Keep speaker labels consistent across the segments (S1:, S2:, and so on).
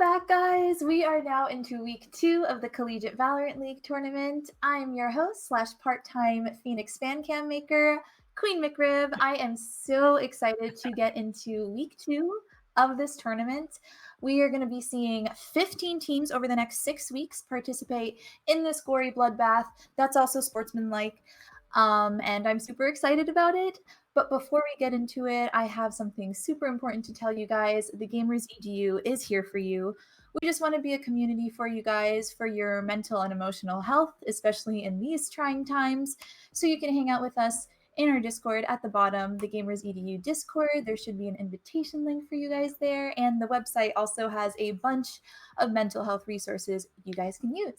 S1: back, guys. We are now into week 2 of the Collegiate Valorant League tournament. I'm your host / part-time Phoenix fan cam maker, Queen McRib. I am so excited to get into week 2 of this tournament. We are going to be seeing 15 teams over the next 6 weeks participate in this gory bloodbath. That's also sportsmanlike, and I'm super excited about it. But before we get into it, I have something super important to tell you guys. The Gamers EDU is here for you. We just want to be a community for you guys, for your mental and emotional health, especially in these trying times. So you can hang out with us in our Discord at the bottom, the Gamers EDU Discord. There should be an invitation link for you guys there. And the website also has a bunch of mental health resources you guys can use.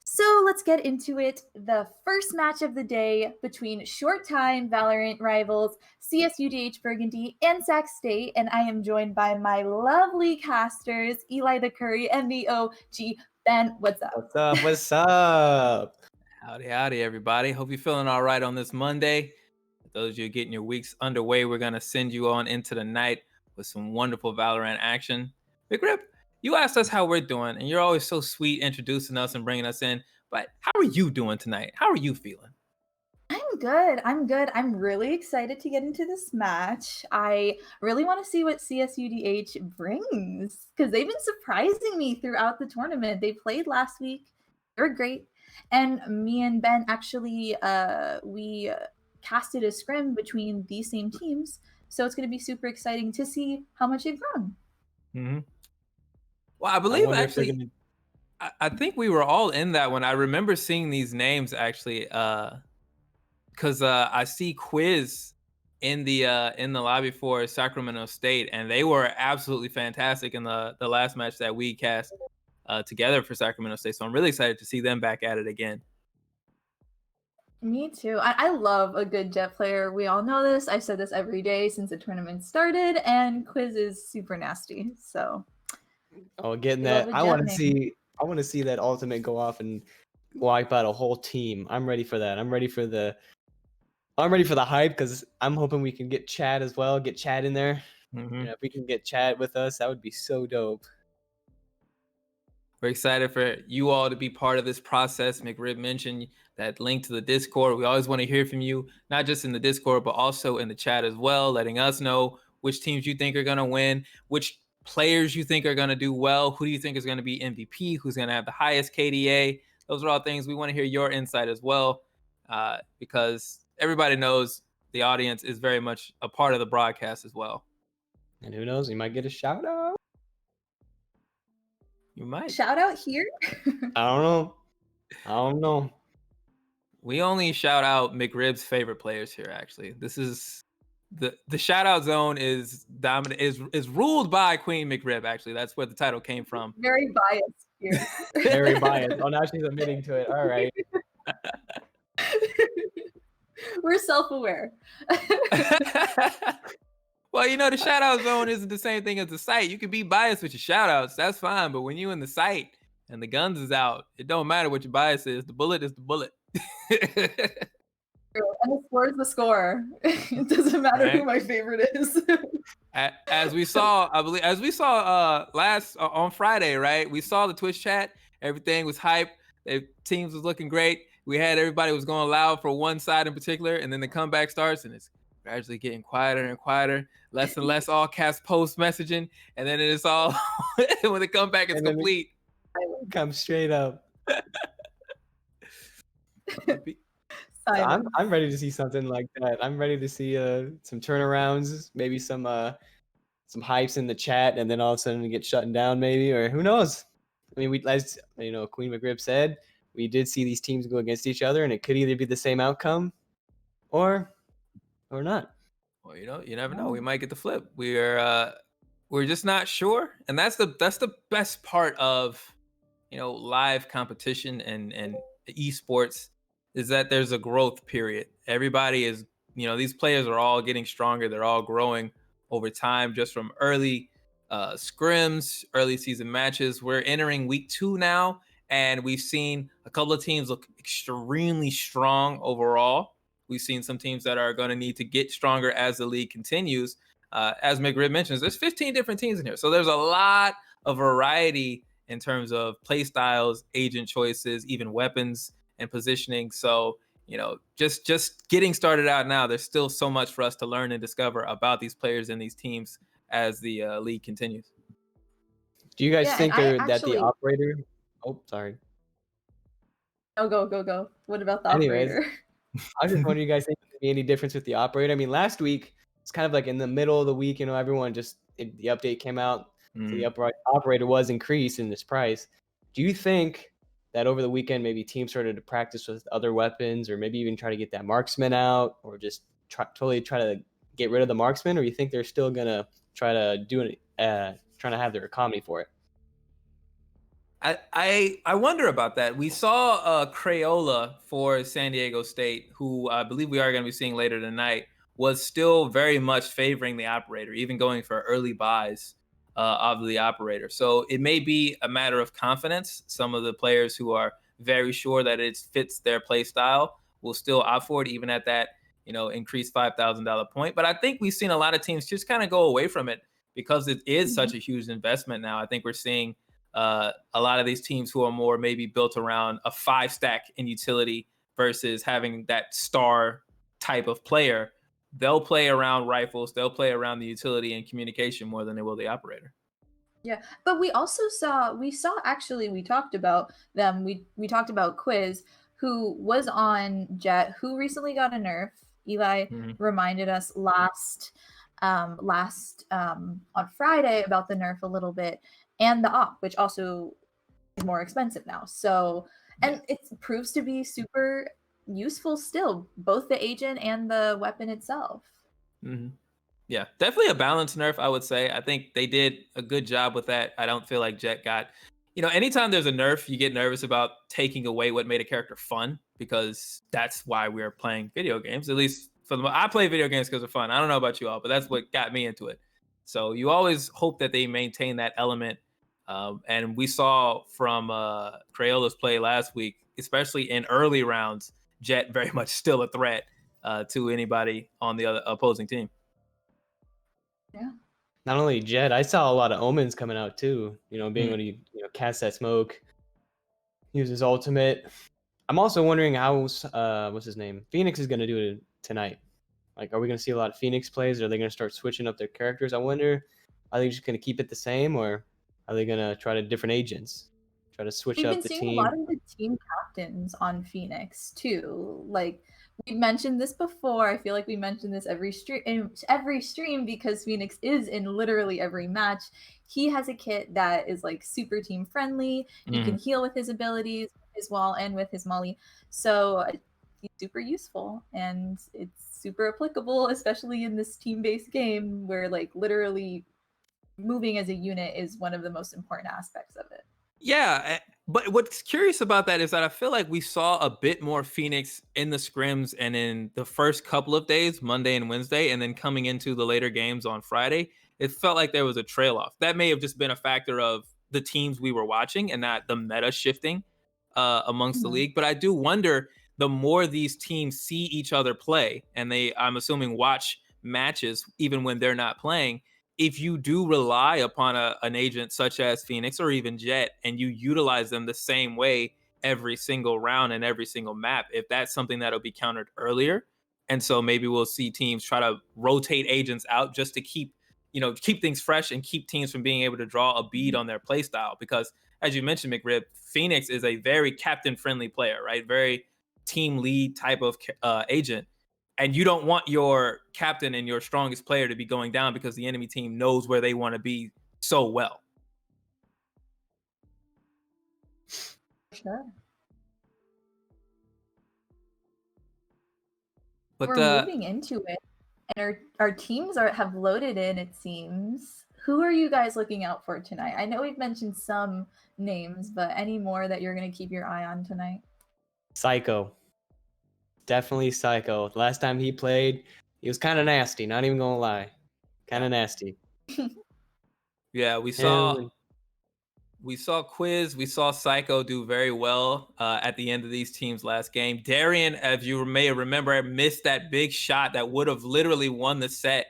S1: So let's get into it. The first match of the day between short-time Valorant rivals CSUDH Burgundy and Sac State, and I am joined by my lovely casters, Eli the Curry and the OG Ben. What's up?
S2: What's up? What's up?
S3: Howdy, everybody. Hope you're feeling all right on this Monday. For those of you getting your weeks underway, we're going to send you on into the night with some wonderful Valorant action. Big Rip, you asked us how we're doing, and you're always so sweet introducing us and bringing us in. But how are you doing tonight? How are you feeling?
S1: I'm good. I'm really excited to get into this match. I really want to see what CSUDH brings because they've been surprising me throughout the tournament. They played last week. They were great. And me and Ben actually, we casted a scrim between these same teams. So it's going to be super exciting to see how much they've grown.
S3: Mm-hmm. Well, I believe actually, I think we were all in that one. I remember seeing these names actually, because I see Quiz in the lobby for Sacramento State, and they were absolutely fantastic in the last match that we cast together for Sacramento State. So I'm really excited to see them back at it again.
S1: Me too. I love a good Jet player. We all know this. I've said this every day since the tournament started, and Quiz is super nasty. So,
S2: Getting that. I want to see that ultimate go off and wipe out a whole team. I'm ready for that. I'm ready for the hype because I'm hoping we can get Chad as well. Get Chad in there.
S3: Mm-hmm.
S2: You know, if we can get Chad with us, that would be so dope.
S3: We're excited for you all to be part of this process. McRib mentioned that link to the Discord. We always want to hear from you, not just in the Discord, but also in the chat as well, letting us know which teams you think are going to win, which players you think are going to do well, who do you think is going to be MVP, who's going to have the highest KDA. Those are all things we want to hear your insight as well, because everybody knows the audience is very much a part of the broadcast as well.
S2: And who knows, you might get a shout out.
S3: You might.
S1: Shout out here?
S2: I don't know.
S3: We only shout out McRib's favorite players here, actually. This is the shout out zone is dominant is ruled by Queen McRib, actually. That's where the title came from.
S1: Very biased here.
S2: Very biased. Oh, now she's admitting to it. All right.
S1: We're self-aware.
S3: Well, you know, the shout out zone isn't the same thing as the site. You can be biased with your shout outs. That's fine. But when you in the site and the guns is out, it don't matter what your bias is. The bullet is the bullet.
S1: And the score is the score. It doesn't matter who my favorite is.
S3: As we saw, I believe, last on Friday, right? We saw the Twitch chat. Everything was hype. The teams was looking great. We had everybody was going loud for one side in particular, and then the comeback starts, and it's gradually getting quieter and quieter, less and less all caps post messaging, and then it is all when the comeback is complete.
S2: Come straight up. I'm ready to see something like that. I'm ready to see some turnarounds, maybe some hypes in the chat, and then all of a sudden we get shut down, maybe, or who knows? I mean, as you know, Queen McRib said, we did see these teams go against each other, and it could either be the same outcome, or not.
S3: Well, you never know. We might get the flip. We're just not sure, and that's the best part of live competition and esports is that there's a growth period. Everybody is, these players are all getting stronger. They're all growing over time, just from early scrims, early season matches. We're entering week 2 now, and we've seen a couple of teams look extremely strong overall. We've seen some teams that are going to need to get stronger as the league continues. As McRib mentions, there's 15 different teams in here. So there's a lot a variety in terms of play styles, agent choices, even weapons and positioning. So, just getting started out now, there's still so much for us to learn and discover about these players and these teams as the league continues.
S2: Do you guys
S1: Yeah, and
S2: think
S1: I
S2: that the
S1: actually
S2: operator? Oh, sorry.
S1: oh, go. What about the
S2: Anyways,
S1: operator?
S2: I was just wondering, you guys think there'd be any difference with the operator? I mean, last week it's kind of like in the middle of the week. Everyone the update came out, so the operator was increased in this price. Do you think that over the weekend maybe teams started to practice with other weapons, or maybe even try to get that marksman out, or just totally try to get rid of the marksman, or you think they're still gonna try to do it, trying to have their economy for it?
S3: I wonder about that. We saw Crayola for San Diego State, who I believe we are going to be seeing later tonight, was still very much favoring the operator, even going for early buys of the operator. So it may be a matter of confidence. Some of the players who are very sure that it fits their play style will still opt for it, even at that increased $5,000 point. But I think we've seen a lot of teams just kind of go away from it because it is such a huge investment now. I think we're seeing a lot of these teams who are more maybe built around a 5-stack in utility versus having that star type of player. They'll play around rifles, they'll play around the utility and communication more than they will the operator.
S1: Yeah, but we talked about them. We talked about Quiz, who was on Jet, who recently got a nerf. Eli reminded us last on Friday about the nerf a little bit, and the op, which also is more expensive now. So, and it proves to be super useful still, both the agent and the weapon itself.
S3: Yeah, definitely a balanced nerf, I would say. I think they did a good job with that. I don't feel like Jet got, anytime there's a nerf, you get nervous about taking away what made a character fun, because that's why we're playing video games. At least I play video games because of fun. I don't know about you all, but that's what got me into it. So you always hope that they maintain that element. And we saw from Crayola's play last week, especially in early rounds, Jet very much still a threat to anybody on the other opposing team.
S1: Yeah.
S2: Not only Jet, I saw a lot of Omens coming out too. Being able to cast that smoke, use his ultimate. I'm also wondering how what's his name, Phoenix is gonna do it tonight. Like, are we gonna see a lot of Phoenix plays? Or are they gonna start switching up their characters? I wonder, are they just gonna keep it the same, or are they gonna try to different agents, try to switch
S1: We've
S2: up
S1: been
S2: the
S1: seeing
S2: team?
S1: a lot of the team captains on Phoenix too. Like, we mentioned this before. I feel like we mentioned this every stream because Phoenix is in literally every match. He has a kit that is like super team friendly. He can heal with his abilities, his wall, and with his molly. So he's super useful, and it's super applicable, especially in this team-based game where like literally moving as a unit is one of the most important aspects of it.
S3: Yeah, but what's curious about that is that I feel like we saw a bit more Phoenix in the scrims and in the first couple of days, Monday and Wednesday, and then coming into the later games on Friday, it felt like there was a trail off. That may have just been a factor of the teams we were watching and not the meta shifting amongst the league. But I do wonder, the more these teams see each other play, and I'm assuming watch matches even when they're not playing, if you do rely upon an agent such as Phoenix or even Jet, and you utilize them the same way every single round and every single map, if that's something that'll be countered earlier. And so maybe we'll see teams try to rotate agents out just to keep things fresh and keep teams from being able to draw a bead on their play style. Because as you mentioned, McRib, Phoenix is a very captain friendly player, right? Very team lead type of agent. And you don't want your captain and your strongest player to be going down because the enemy team knows where they want to be so well.
S1: Sure.
S3: But
S1: we're moving into it, and our teams have loaded in, it seems. Who are you guys looking out for tonight? I know we've mentioned some names, but any more that you're going to keep your eye on tonight?
S2: Psycho. Definitely Psycho. Last time he played, he was kind of nasty, not even gonna lie. Kind of nasty.
S3: Yeah, we saw Quiz, we saw Psycho do very well at the end of these teams' last game. Darian, as you may remember, missed that big shot that would have literally won the set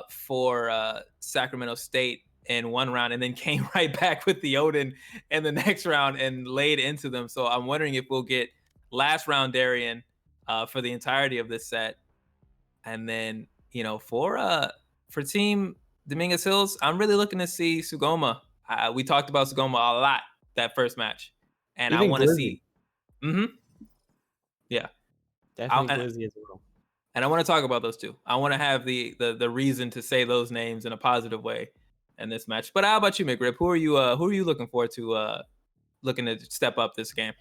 S3: for Sacramento State in one round and then came right back with the Odin in the next round and laid into them. So I'm wondering if we'll get last round Darien for the entirety of this set. And then, for Team Dominguez Hills, I'm really looking to see Sugoma. We talked about Sugoma a lot that first match. And I
S2: Even
S3: want to
S2: Glizzy.
S3: see. Mm-hmm. Yeah.
S2: Definitely Glizzy as well.
S3: And I want to talk about those two. I want to have the reason to say those names in a positive way in this match. But how about you, McRib? Who are you looking forward to looking to step up this game?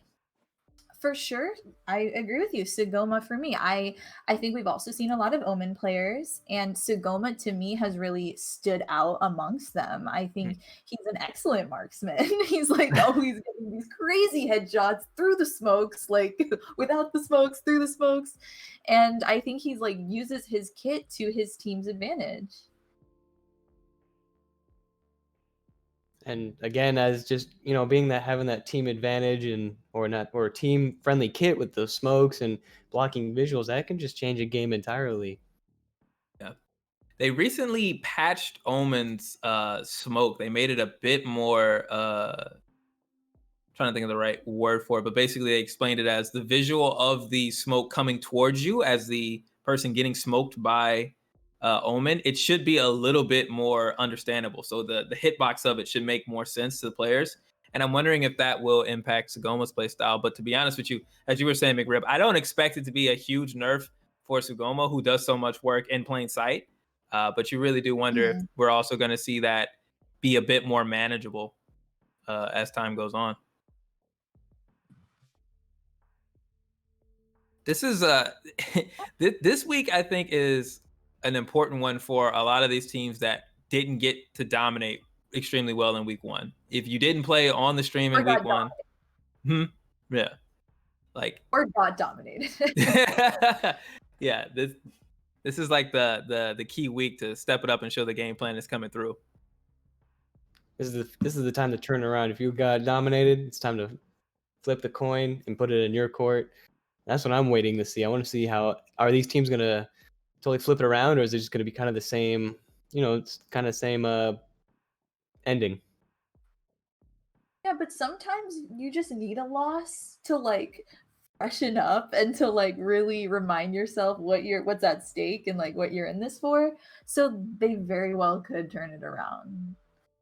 S1: For sure, I agree with you. Sugoma for me. I think we've also seen a lot of Omen players, and Sugoma to me has really stood out amongst them. I think he's an excellent marksman. He's like, oh, he's getting these crazy headshots through the smokes, like without the smokes, through the smokes. And I think he's like uses his kit to his team's advantage.
S2: And again, as just being that having that team advantage or team friendly kit with the smokes and blocking visuals, that can just change a game entirely.
S3: Yeah, they recently patched Omen's smoke. They made it a bit more. Trying to think of the right word for it, but basically they explained it as the visual of the smoke coming towards you as the person getting smoked by Omen. It should be a little bit more understandable. So the hitbox of it should make more sense to the players. And I'm wondering if that will impact Sugoma's play style. But to be honest with you, as you were saying, McRib, I don't expect it to be a huge nerf for Sugoma, who does so much work in plain sight. But you really do wonder if we're also going to see that be a bit more manageable as time goes on. This is this week I think is an important one for a lot of these teams that didn't get to dominate extremely well in week one. If you didn't play on the stream in week one, yeah, like
S1: or got dominated.
S3: Yeah, this is like the key week to step it up and show the game plan is coming through.
S2: This is the time to turn around. If you got dominated, it's time to flip the coin and put it in your court. That's what I'm waiting to see. I want to see how are these teams gonna totally flip it around, or is it just gonna be kind of the same? It's kind of same ending.
S1: Yeah, but sometimes you just need a loss to like freshen up and to like really remind yourself what's at stake and like what you're in this for. So they very well could turn it around.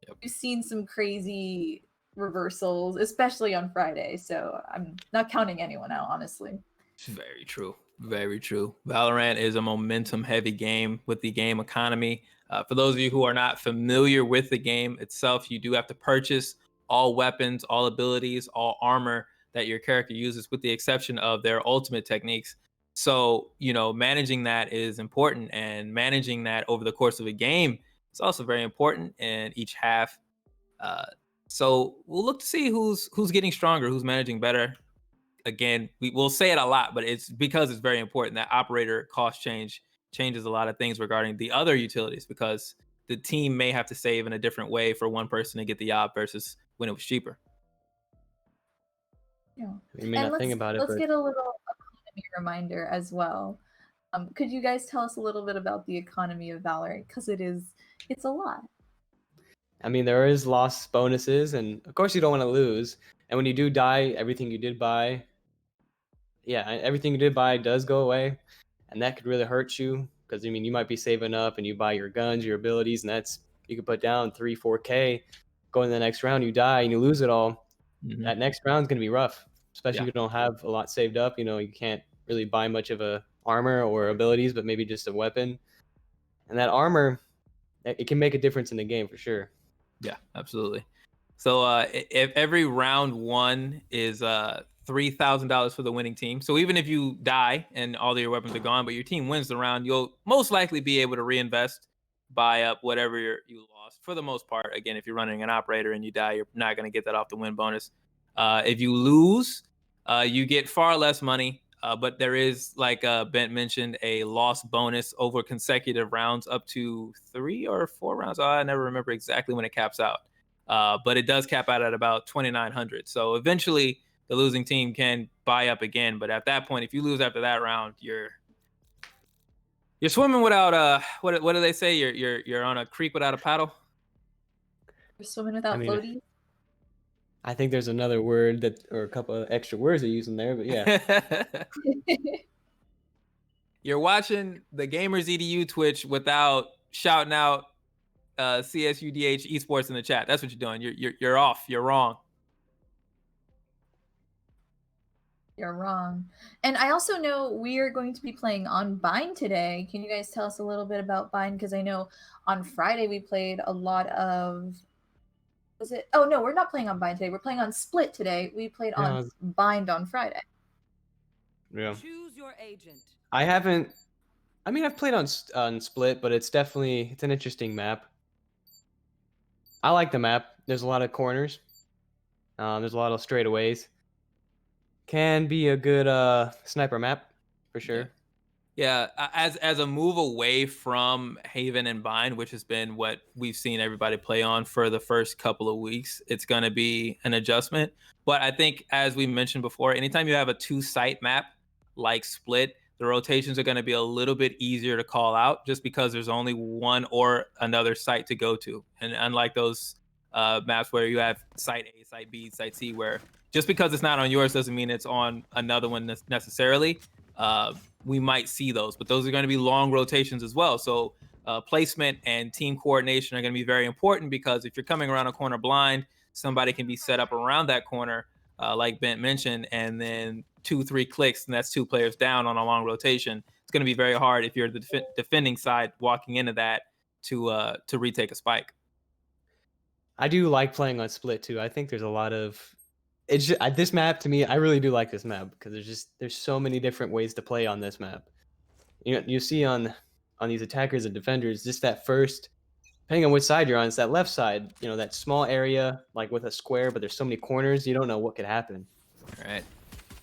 S3: Yep.
S1: We've seen some crazy reversals, especially on Friday. So I'm not counting anyone out, honestly.
S3: Very true. Very true. Valorant is a momentum heavy game with the game economy. For those of you who are not familiar with the game itself, you do have to purchase all weapons, all abilities, all armor that your character uses, with the exception of their ultimate techniques. So, managing that is important, and managing that over the course of a game is also very important in each half. So we'll look to see who's getting stronger, who's managing better. Again, we will say it a lot, but it's because it's very important that operator cost changes a lot of things regarding the other utilities, because the team may have to save in a different way for one person to get the op versus when it was cheaper.
S1: Yeah.
S2: You may not think about it,
S1: let's
S2: but
S1: get a little economy reminder as well. Could you guys tell us a little bit about the economy of Valorant? Because it's a lot.
S2: I mean, there is loss bonuses, and of course you don't want to lose. And when you do die, everything you did buy does go away, and that could really hurt you, because you might be saving up and you buy your guns, your abilities, and you could put down 3-4K. Going to the next round, you die and you lose it all.
S3: Mm-hmm.
S2: That next round's gonna be rough, especially if you don't have a lot saved up. You can't really buy much of a armor or abilities, but maybe just a weapon. And that armor, it can make a difference in the game for sure.
S3: Yeah, absolutely. So if every round one is $3,000 for the winning team. So even if you die and all of your weapons are gone, but your team wins the round, you'll most likely be able to reinvest, buy up whatever you lost for the most part. Again, if you're running an operator and you die, you're not going to get that off the win bonus. If you lose, you get far less money. But there is, like Bent mentioned, a loss bonus over consecutive rounds up to 3 or 4 rounds. I never remember exactly when it caps out. But it does cap out at about 2,900. So eventually the losing team can buy up again. But at that point, if you lose after that round, you're swimming without what do they say? You're on a creek without a paddle.
S1: Swimming without
S2: mean,
S1: floaties.
S2: I think there's another word that, or a couple of extra words they use in there, but yeah.
S3: You're watching the Gamers EDU Twitch without shouting out CSUDH esports in the chat. That's what you're doing. You're off. You're wrong.
S1: You're wrong. And I also know we are going to be playing on Bind today. Can you guys tell us a little bit about Bind? Because I know on Friday we played a lot of. Was it? Oh no, we're not playing on Bind today. We're playing on Split today. We played on Bind on Friday.
S2: Yeah.
S4: Choose your agent.
S2: I haven't. I mean, I've played on Split, but it's an interesting map. I like the map. There's a lot of corners. There's a lot of straightaways. Can be a good sniper map for sure.
S3: Yeah, as a move away from Haven and Bind, which has been what we've seen everybody play on for the first couple of weeks, it's going to be an adjustment. But I think, as we mentioned before, anytime you have a 2-site map like Split, the rotations are going to be a little bit easier to call out just because there's only one or another site to go to. And unlike those maps where you have site A, site B, site C, where just because it's not on yours doesn't mean it's on another one necessarily. We might see those, but those are going to be long rotations as well. So placement and team coordination are going to be very important, because if you're coming around a corner blind, somebody can be set up around that corner, like Bent mentioned, and then 2-3 clicks, and that's 2 players down on a long rotation. It's going to be very hard if you're the defending side walking into that to retake a spike.
S2: I do like playing on Split too. I think there's a lot of it's just, this map to me. I really do like this map because there's so many different ways to play on this map. You see on these attackers and defenders, just that first, depending on which side you're on, it's that left side. You know, that small area like with a square, but there's so many corners, you don't know what could happen.
S3: All right.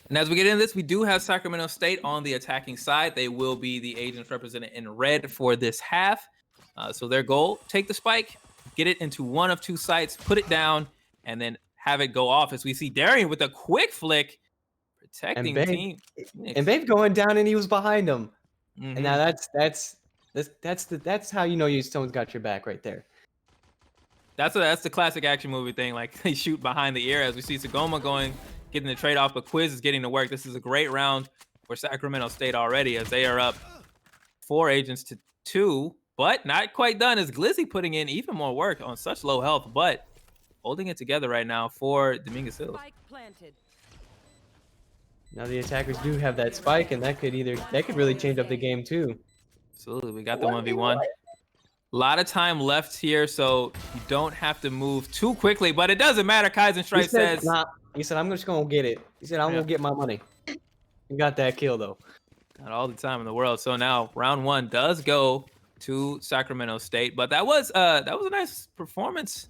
S3: And as we get into this, we do have Sacramento State on the attacking side. They will be the agents represented in red for this half. So their goal: take the spike, get it into one of 2 sites, put it down, and then have it go off. As we see Darian with a quick flick, protecting team.
S2: And Babe going down, and he was behind him.
S3: Mm-hmm.
S2: And now that's how you know someone's got your back right there.
S3: That's the classic action movie thing. Like, they shoot behind the ear, as we see Sagoma getting the trade off, but Quiz is getting to work. This is a great round for Sacramento State already, as they are up 4 agents to 2, but not quite done, as Glizzy putting in even more work on such low health, but holding it together right now for Dominguez Hills.
S2: Now the attackers do have that spike, and that could really change up the game too.
S3: Absolutely, we got the 1v1. A lot of time left here, so you don't have to move too quickly, but it doesn't matter. Kaizen Stripe says,
S2: he said, I'm just gonna get it. He said, I'm gonna get my money. He got that kill though.
S3: Not all the time in the world. So now round 1 does go to Sacramento State, but that was a nice performance.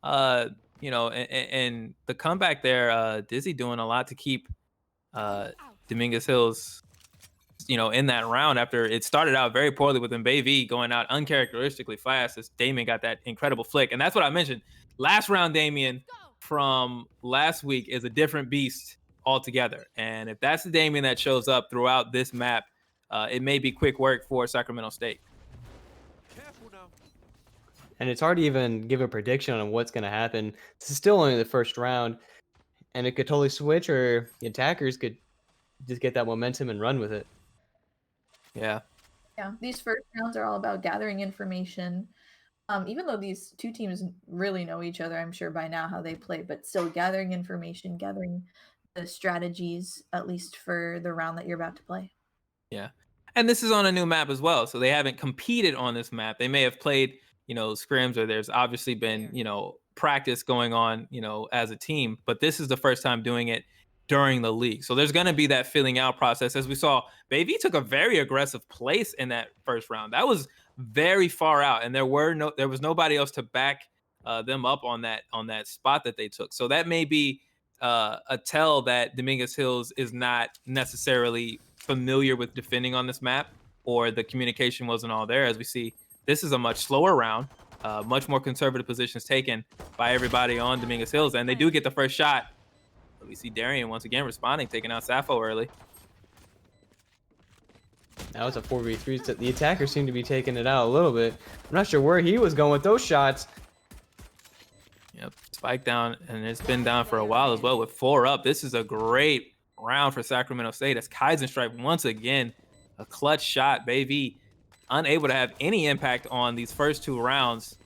S3: You know, and the comeback there, Dizzy doing a lot to keep Dominguez Hills, you know, in that round after it started out very poorly with Mbav going out uncharacteristically fast, as Damien got that incredible flick. And that's what I mentioned. Last round, Damien from last week is a different beast altogether. And if that's the Damien that shows up throughout this map, it may be quick work for Sacramento State.
S2: And it's hard to even give a prediction on what's going to happen. This is still only the first round, and it could totally switch, or the attackers could just get that momentum and run with it.
S3: Yeah.
S1: Yeah, these first rounds are all about gathering information. Even though these 2 teams really know each other, I'm sure by now how they play, but still gathering information, gathering the strategies, at least for the round that you're about to play.
S3: Yeah. And this is on a new map as well, so they haven't competed on this map. They may have played, you know, scrims, or there's obviously been, you know, practice going on, you know, as a team, but this is the first time doing it during the league. So there's going to be that filling out process. As we saw, Baby took a very aggressive place in that first round. That was very far out, and there was nobody else to back them up on that spot that they took. So that may be a tell that Dominguez Hills is not necessarily familiar with defending on this map, or the communication wasn't all there. As we see, this is a much slower round, much more conservative positions taken by everybody on Dominguez Hills, and they do get the first shot. But we see Darian once again responding, taking out Sappho early.
S2: That was a 4v3. So the attackers seem to be taking it out a little bit. I'm not sure where he was going with those shots.
S3: spike down, and it's been down for a while as well with 4 up. This is a great round for Sacramento State as Kaizenstripe once again, a clutch shot. Baby unable to have any impact on these first 2 rounds.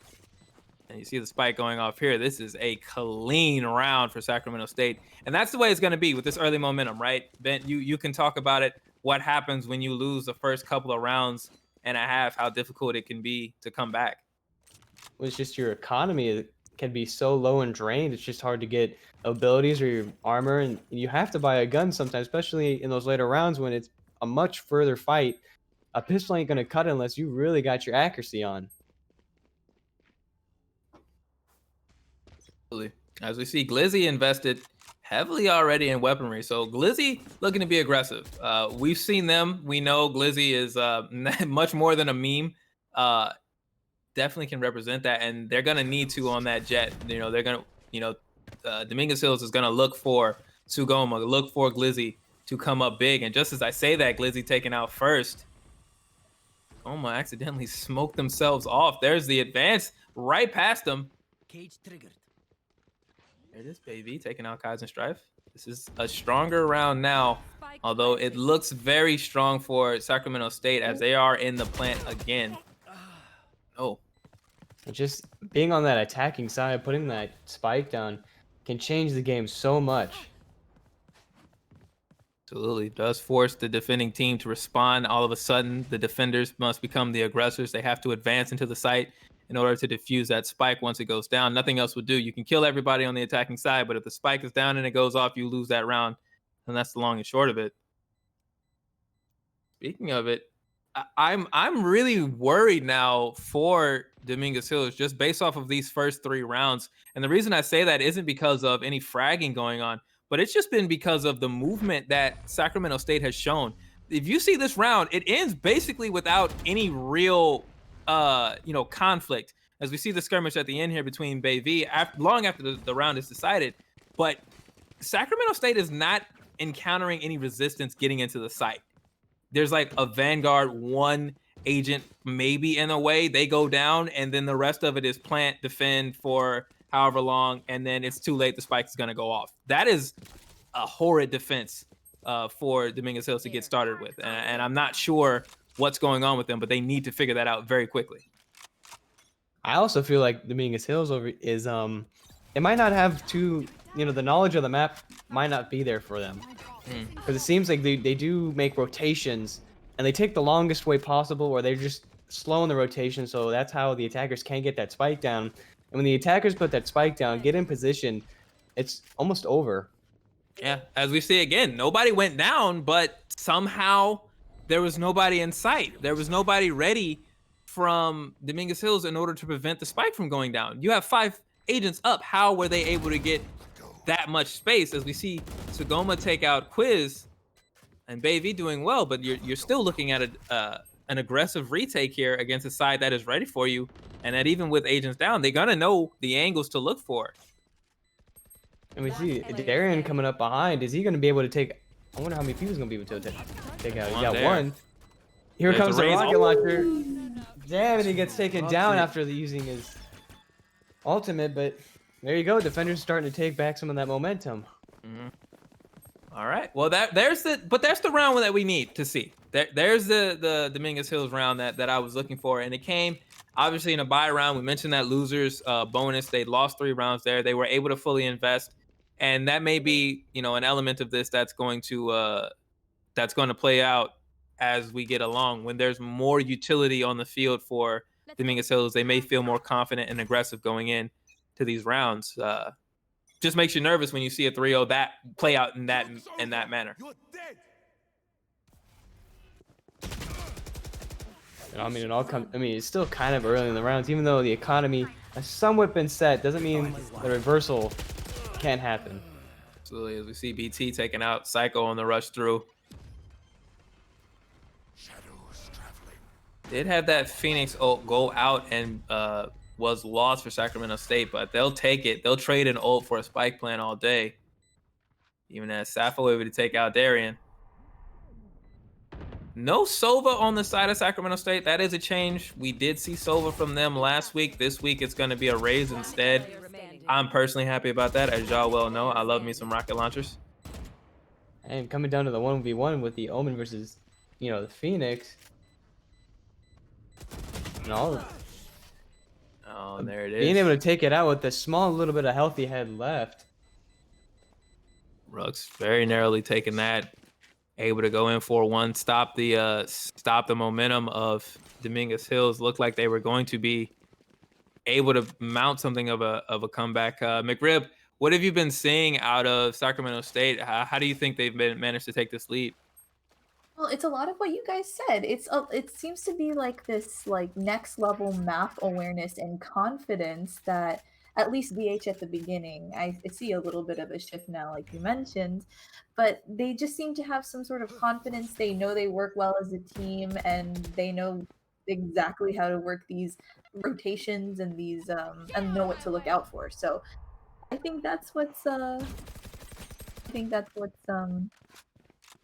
S3: And you see the spike going off here. This is a clean round for Sacramento State. And that's the way it's going to be with this early momentum, right? Ben, you can talk about it. What happens when you lose the first couple of rounds and a half, how difficult it can be to come back.
S2: Well, it's just your economy can be so low and drained. It's just hard to get abilities or your armor. And you have to buy a gun sometimes, especially in those later rounds when it's a much further fight. A pistol ain't going to cut it unless you really got your accuracy on.
S3: As we see, Glizzy invested heavily already in weaponry. So Glizzy looking to be aggressive. We've seen them. We know Glizzy is much more than a meme. Definitely can represent that. And they're going to need to on that jet. You know, they're going to, Dominguez Hills is going to look for Sugoma, look for Glizzy to come up big. And just as I say that, Glizzy taken out first. Sugoma accidentally smoked themselves off. There's the advance right past them.
S4: Cage triggered.
S3: There it is, baby, taking out Kaizenstripe. This is a stronger round now, although it looks very strong for Sacramento State as they are in the plant again. Oh.
S2: Just being on that attacking side, putting that spike down can change the game so much.
S3: Absolutely. Does force the defending team to respond. All of a sudden, the defenders must become the aggressors. They have to advance into the site in order to defuse that spike once it goes down. Nothing else would do. You can kill everybody on the attacking side, but if the spike is down and it goes off, you lose that round. And that's the long and short of it. Speaking of it, I'm really worried now for Dominguez Hills just based off of these first 3 rounds. And the reason I say that isn't because of any fragging going on, but it's just been because of the movement that Sacramento State has shown. If you see this round, it ends basically without any real conflict, as we see the skirmish at the end here between Bay V long after the round is decided. But Sacramento State is not encountering any resistance getting into the site. There's like a Vanguard 1 agent maybe in a way. They go down, and then the rest of it is plant, defend for however long, and then it's too late. The spike is going to go off. That is a horrid defense for Dominguez Hills to get started with. And I'm not sure what's going on with them, but they need to figure that out very quickly.
S2: I also feel like Dominguez Hills is it might not have the knowledge of the map might not be there for them. Because it seems like they do make rotations, and they take the longest way possible, or they're just slowing the rotation, so that's how the attackers can get that spike down. And when the attackers put that spike down, get in position, it's almost over.
S3: Yeah, as we see again, nobody went down, but somehow there was nobody in sight. There was nobody ready from Dominguez Hills in order to prevent the spike from going down. You have 5 agents up. How were they able to get that much space? As we see Sugoma take out Quiz and Bayv doing well, but you're still looking at an aggressive retake here against a side that is ready for you, and that even with agents down, they're gonna know the angles to look for.
S2: And we see Darian coming up behind. Is he going to be able to take? I wonder how many people he's going to be able to take out. He got
S3: there.
S2: 1. Here
S3: There's
S2: comes
S3: a
S2: the
S3: raise.
S2: rocket launcher. Damn, and he gets taken
S3: Oh,
S2: down
S3: dude.
S2: after using his ultimate. But there you go. Defenders starting to take back some of that momentum.
S3: All right. Well, there's the round that we need to see. There's the Dominguez Hills round that I was looking for, and it came obviously in a bye round. We mentioned that losers bonus. They lost 3 rounds there. They were able to fully invest, and that may be an element of this that's going to play out as we get along. When there's more utility on the field for Dominguez Hills, they may feel more confident and aggressive going in to these rounds. Just makes you nervous when you see a 3-0 that play out in that manner.
S2: I mean, it's still kind of early in the rounds, even though the economy has somewhat been set. Doesn't mean the reversal can't happen.
S3: Absolutely. As we see BT taking out Psycho on the rush through. Did have that Phoenix ult go out and was lost for Sacramento State, but they'll take it. They'll trade an ult for a spike plan all day. Even as Safo able to take out Darian. No Sova on the side of Sacramento State. That is a change. We did see Sova from them last week. This week it's going to be a raise instead. I'm personally happy about that. As y'all well know, I love me some rocket launchers.
S2: And coming down to the 1v1 with the Omen versus, the Phoenix. And all
S3: Oh, there it
S2: being able
S3: is.
S2: to take it out with a small little bit of healthy head left.
S3: Rux very narrowly taking that, able to go in for one, stop the momentum of Dominguez Hills. Looked like they were going to be able to mount something of a comeback. McRib, what have you been seeing out of Sacramento State? How do you think they've managed to take this lead?
S1: Well, it's a lot of what you guys said. It seems to be like this like next level map awareness and confidence that at least VH at the beginning. I see a little bit of a shift now, like you mentioned, but they just seem to have some sort of confidence. They know they work well as a team, and they know exactly how to work these rotations and these and know what to look out for. So I think that's what's their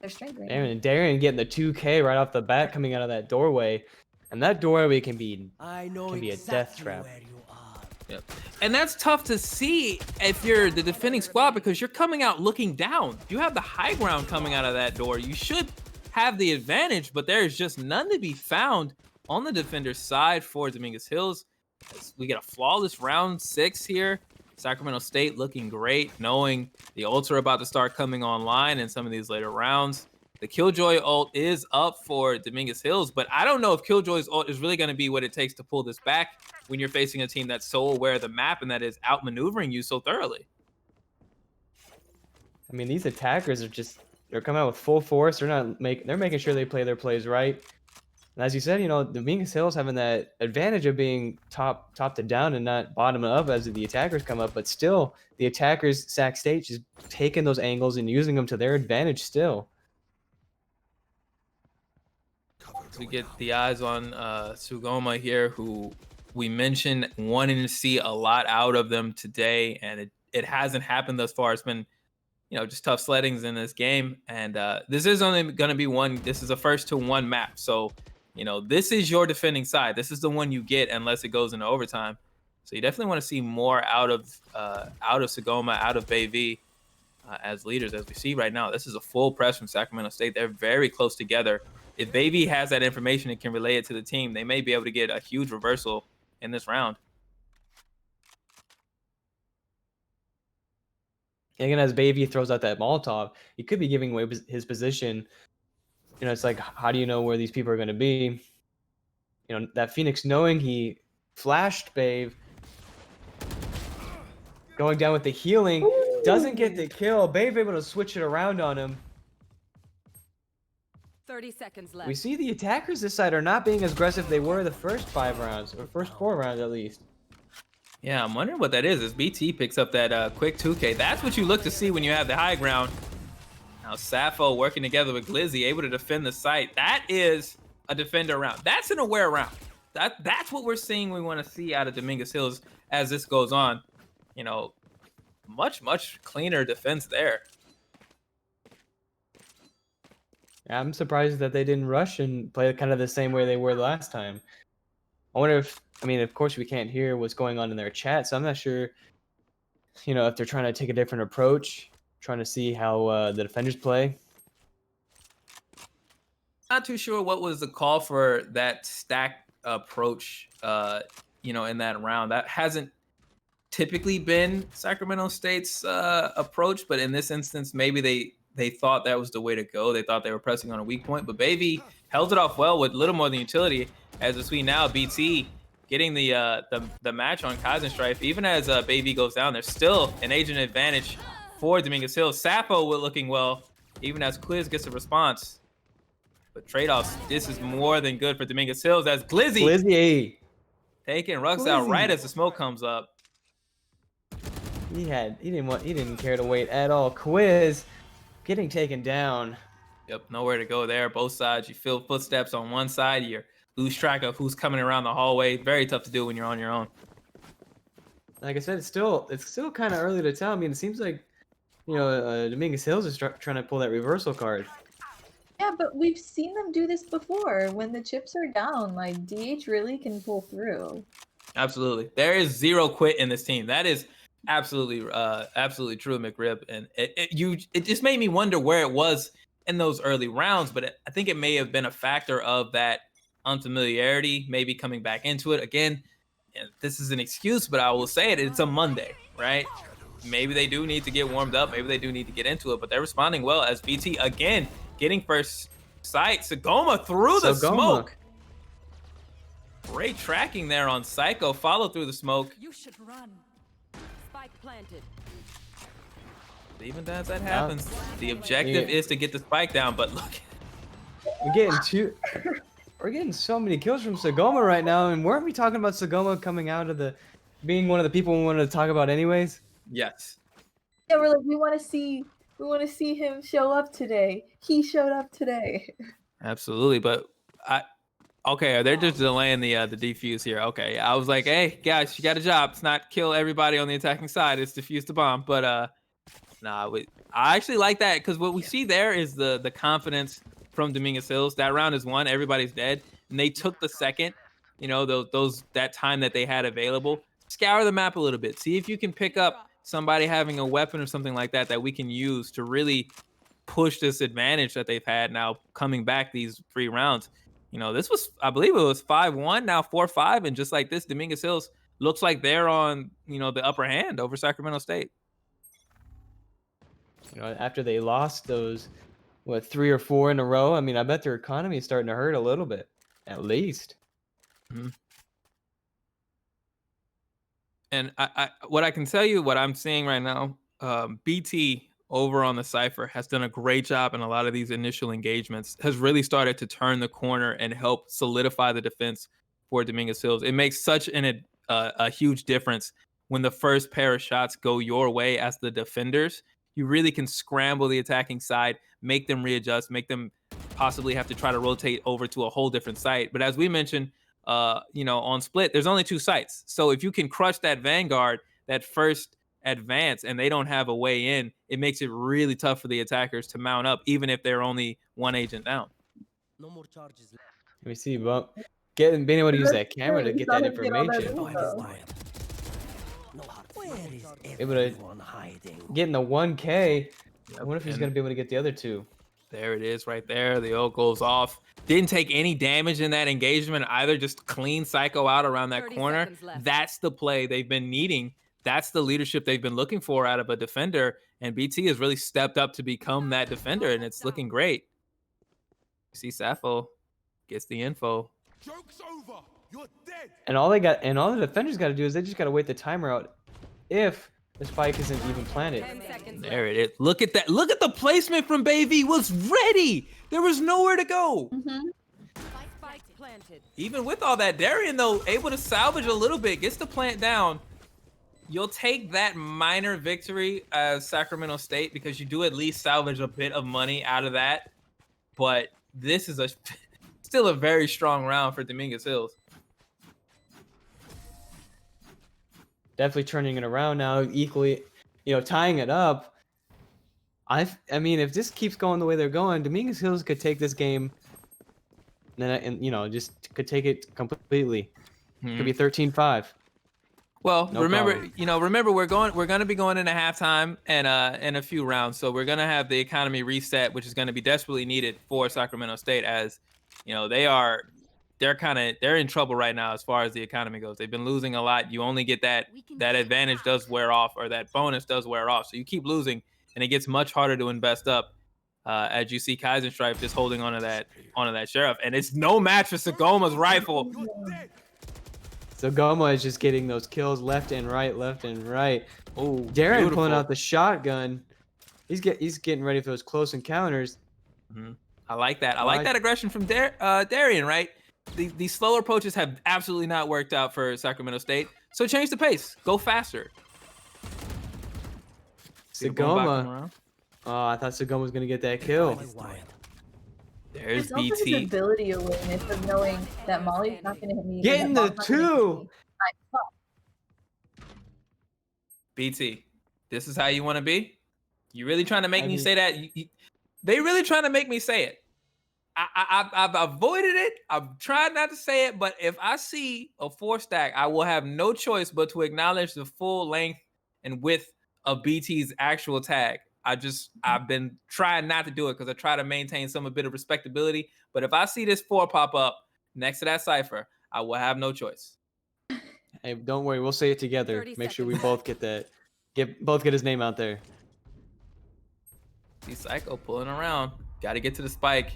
S1: strength right now.
S2: And Darren getting the 2K right off the bat coming out of that doorway. And that doorway can be a death trap.
S3: Yep. And that's tough to see if you're the defending squad because you're coming out looking down. You have the high ground coming out of that door. You should have the advantage, but there's just none to be found on the defender's side for Dominguez Hills. We get a flawless round 6 here. Sacramento State looking great, knowing the ults are about to start coming online in some of these later rounds. The Killjoy ult is up for Dominguez Hills, but I don't know if Killjoy's ult is really going to be what it takes to pull this back when you're facing a team that's so aware of the map and that is outmaneuvering you so thoroughly.
S2: I mean, these attackers they're coming out with full force. They're making sure they play their plays right. And as you said, Dominguez Hills having that advantage of being top to down and not bottom up as the attackers come up, but still the attackers, Sac State, just taking those angles and using them to their advantage still.
S3: We get the eyes on Sugoma here, who we mentioned wanting to see a lot out of them today, and it hasn't happened thus far. It's been, just tough sleddings in this game, and this is only going to be one. This is a first to one map, so this is your defending side. This is the one you get unless it goes into overtime. So you definitely want to see more out of Sugoma, out of Bayv as leaders, as we see right now. This is a full press from Sacramento State. They're very close together. If Bayv has that information and can relay it to the team, they may be able to get a huge reversal in this round.
S2: Again, as Bayv throws out that Molotov, he could be giving away his position. It's like, how do you know where these people are going to be? That Phoenix knowing he flashed Bayv, going down with the healing, doesn't get the kill. Bayv able to switch it around on him.
S4: 30 seconds left.
S2: We see the attackers this side are not being as aggressive they were the first 5 rounds, or first 4 rounds at least.
S3: Yeah, I'm wondering what that is. As BT picks up that quick 2K, that's what you look to see when you have the high ground. Now Sappho working together with Glizzy, able to defend the site. That is a defender round. That's an aware round. That's what we're seeing we want to see out of Dominguez Hills as this goes on. Much cleaner defense there.
S2: Yeah, I'm surprised that they didn't rush and play kind of the same way they were last time. I wonder if, of course we can't hear what's going on in their chat, so I'm not sure, if they're trying to take a different approach, trying to see how the defenders play.
S3: Not too sure what was the call for that stack approach, in that round. That hasn't typically been Sacramento State's approach, but in this instance, maybe they thought that was the way to go. They thought they were pressing on a weak point, but Bayv held it off well with little more than utility. As we see now, BT getting the match on Kaizenstrife. Even as Bayv goes down, there's still an agent advantage for Dominguez Hills. Sappho looking well, even as Quiz gets a response. But trade-offs, this is more than good for Dominguez Hills as Glizzy taking Rux out right as the smoke comes up.
S2: He didn't care to wait at all. Quiz getting taken down.
S3: Yep, nowhere to go there. Both sides, you feel footsteps on one side, you lose track of who's coming around the hallway. Very tough to do when you're on your own.
S2: Like I said, it's still kind of early to tell. It seems like Dominguez Hills is trying to pull that reversal card.
S1: Yeah, but we've seen them do this before. When the chips are down, like DH really can pull through.
S3: Absolutely. There is zero quit in this team. That is Absolutely, absolutely true, McRib. And it just made me wonder where it was in those early rounds. But I think it may have been a factor of that unfamiliarity, maybe coming back into it again. And this is an excuse, but I will say it. It's a Monday, right? Maybe they do need to get warmed up. Maybe they do need to get into it. But they're responding well as BT again getting first sight. Sagoma through the smoke. Great tracking there on Psycho. Follow through the smoke.
S4: You should run. Spike planted.
S3: Even as that happens, the objective is to get the spike down. But look,
S2: we're getting so many kills from Sagoma right now, and weren't we talking about Sagoma coming out of being one of the people we wanted to talk about anyways?
S3: Yes.
S1: Yeah, we're like, we want to see him show up today. He showed up today.
S3: Absolutely, but okay, they're just delaying the defuse here. Okay, I was like, hey guys, you got a job. It's not kill everybody on the attacking side. It's defuse the bomb. But I actually like that because what we see there is the confidence from Dominguez Hills. That round is won. Everybody's dead, and they took the second. You know, that time that they had available. Scour the map a little bit. See if you can pick up somebody having a weapon or something like that we can use to really push this advantage that they've had now coming back these 3 rounds. You know, this was, I believe it was 5-1, now 4-5, and just like this, Dominguez Hills looks like they're on, you know, the upper hand over Sacramento State.
S2: You know, after they lost those, 3 or 4 in a row, I mean, I bet their economy is starting to hurt a little bit, at least.
S3: Mm-hmm. And what I can tell you, what I'm seeing right now, BT over on the Cypher has done a great job in a lot of these initial engagements, has really started to turn the corner and help solidify the defense for Dominguez Hills. It makes such a huge difference when the first pair of shots go your way as the defenders. You really can scramble the attacking side, make them readjust, make them possibly have to try to rotate over to a whole different site. But as we mentioned, you know, on split, there's only 2 sites. So if you can crush that Vanguard, that first advance, and they don't have a way in, it makes it really tough for the attackers to mount up, even if they're only 1 agent down.
S4: No more charges left.
S2: Let me see, Bump. Being able to use that camera to get that information. Able to getting the 1K. I wonder if he's going to be able to get the other 2.
S3: There it is right there. The ult goes off. Didn't take any damage in that engagement either. Just clean Psycho out around that corner. That's the play they've been needing. That's the leadership they've been looking for out of a defender. And BT has really stepped up to become that defender, and it's looking great. See, Sappho gets the info.
S5: Joke's over. You're dead.
S2: And all the defenders got to do is they just got to wait the timer out if the spike isn't even planted.
S3: There it is. Look at that. Look at the placement from Bayv. Was ready. There was nowhere to go. Even with all that, Darian, though, able to salvage a little bit, gets the plant down. You'll take that minor victory as Sacramento State because you do at least salvage a bit of money out of that. But this is still a very strong round for Dominguez Hills.
S2: Definitely turning it around now, equally, you know, tying it up. I mean, if this keeps going the way they're going, Dominguez Hills could take this game, and you know, just could take it completely. Could be 13-5.
S3: Well,
S2: No
S3: remember,
S2: problem.
S3: you know, we're going to be going into halftime and in a few rounds, so we're gonna have the economy reset, which is going to be desperately needed for Sacramento State, as you know they're in trouble right now as far as the economy goes. They've been losing a lot. You only get that advantage does wear off, or that bonus does wear off, so you keep losing, and it gets much harder to invest up. As you see Kaizenstripe just holding onto that sheriff, and it's no match for Sagoma's rifle.
S2: So Goma is just getting those kills left and right, left and right.
S3: Oh,
S2: Darren pulling out the shotgun. He's getting ready for those close encounters.
S3: I like that. I like that aggression from Darian, right? These slower approaches have absolutely not worked out for Sacramento State. So change the pace. Go faster.
S2: Sagoma. Oh, I thought Sagoma was going to get that kill.
S3: There's
S1: It's also
S3: BT.
S1: his ability awareness of knowing that Molly's not going to hit me.
S2: Getting
S1: and that
S2: the
S1: Molly's not gonna
S2: 2.
S1: hit me.
S3: BT, this is how you want to be? You really trying to make me say that? They really trying to make me say it. I've avoided it. I've tried not to say it, but if I see a 4 stack, I will have no choice but to acknowledge the full length and with a BT's actual tag. I've been trying not to do it because I try to maintain some a bit of respectability. But if I see this 4 pop up next to that Cypher, I will have no choice.
S2: Hey, don't worry, we'll say it together.
S4: 30
S2: Make sure we
S4: seconds.
S2: both get that. Both get his name out there.
S3: See Psycho pulling around. Got to get to the spike.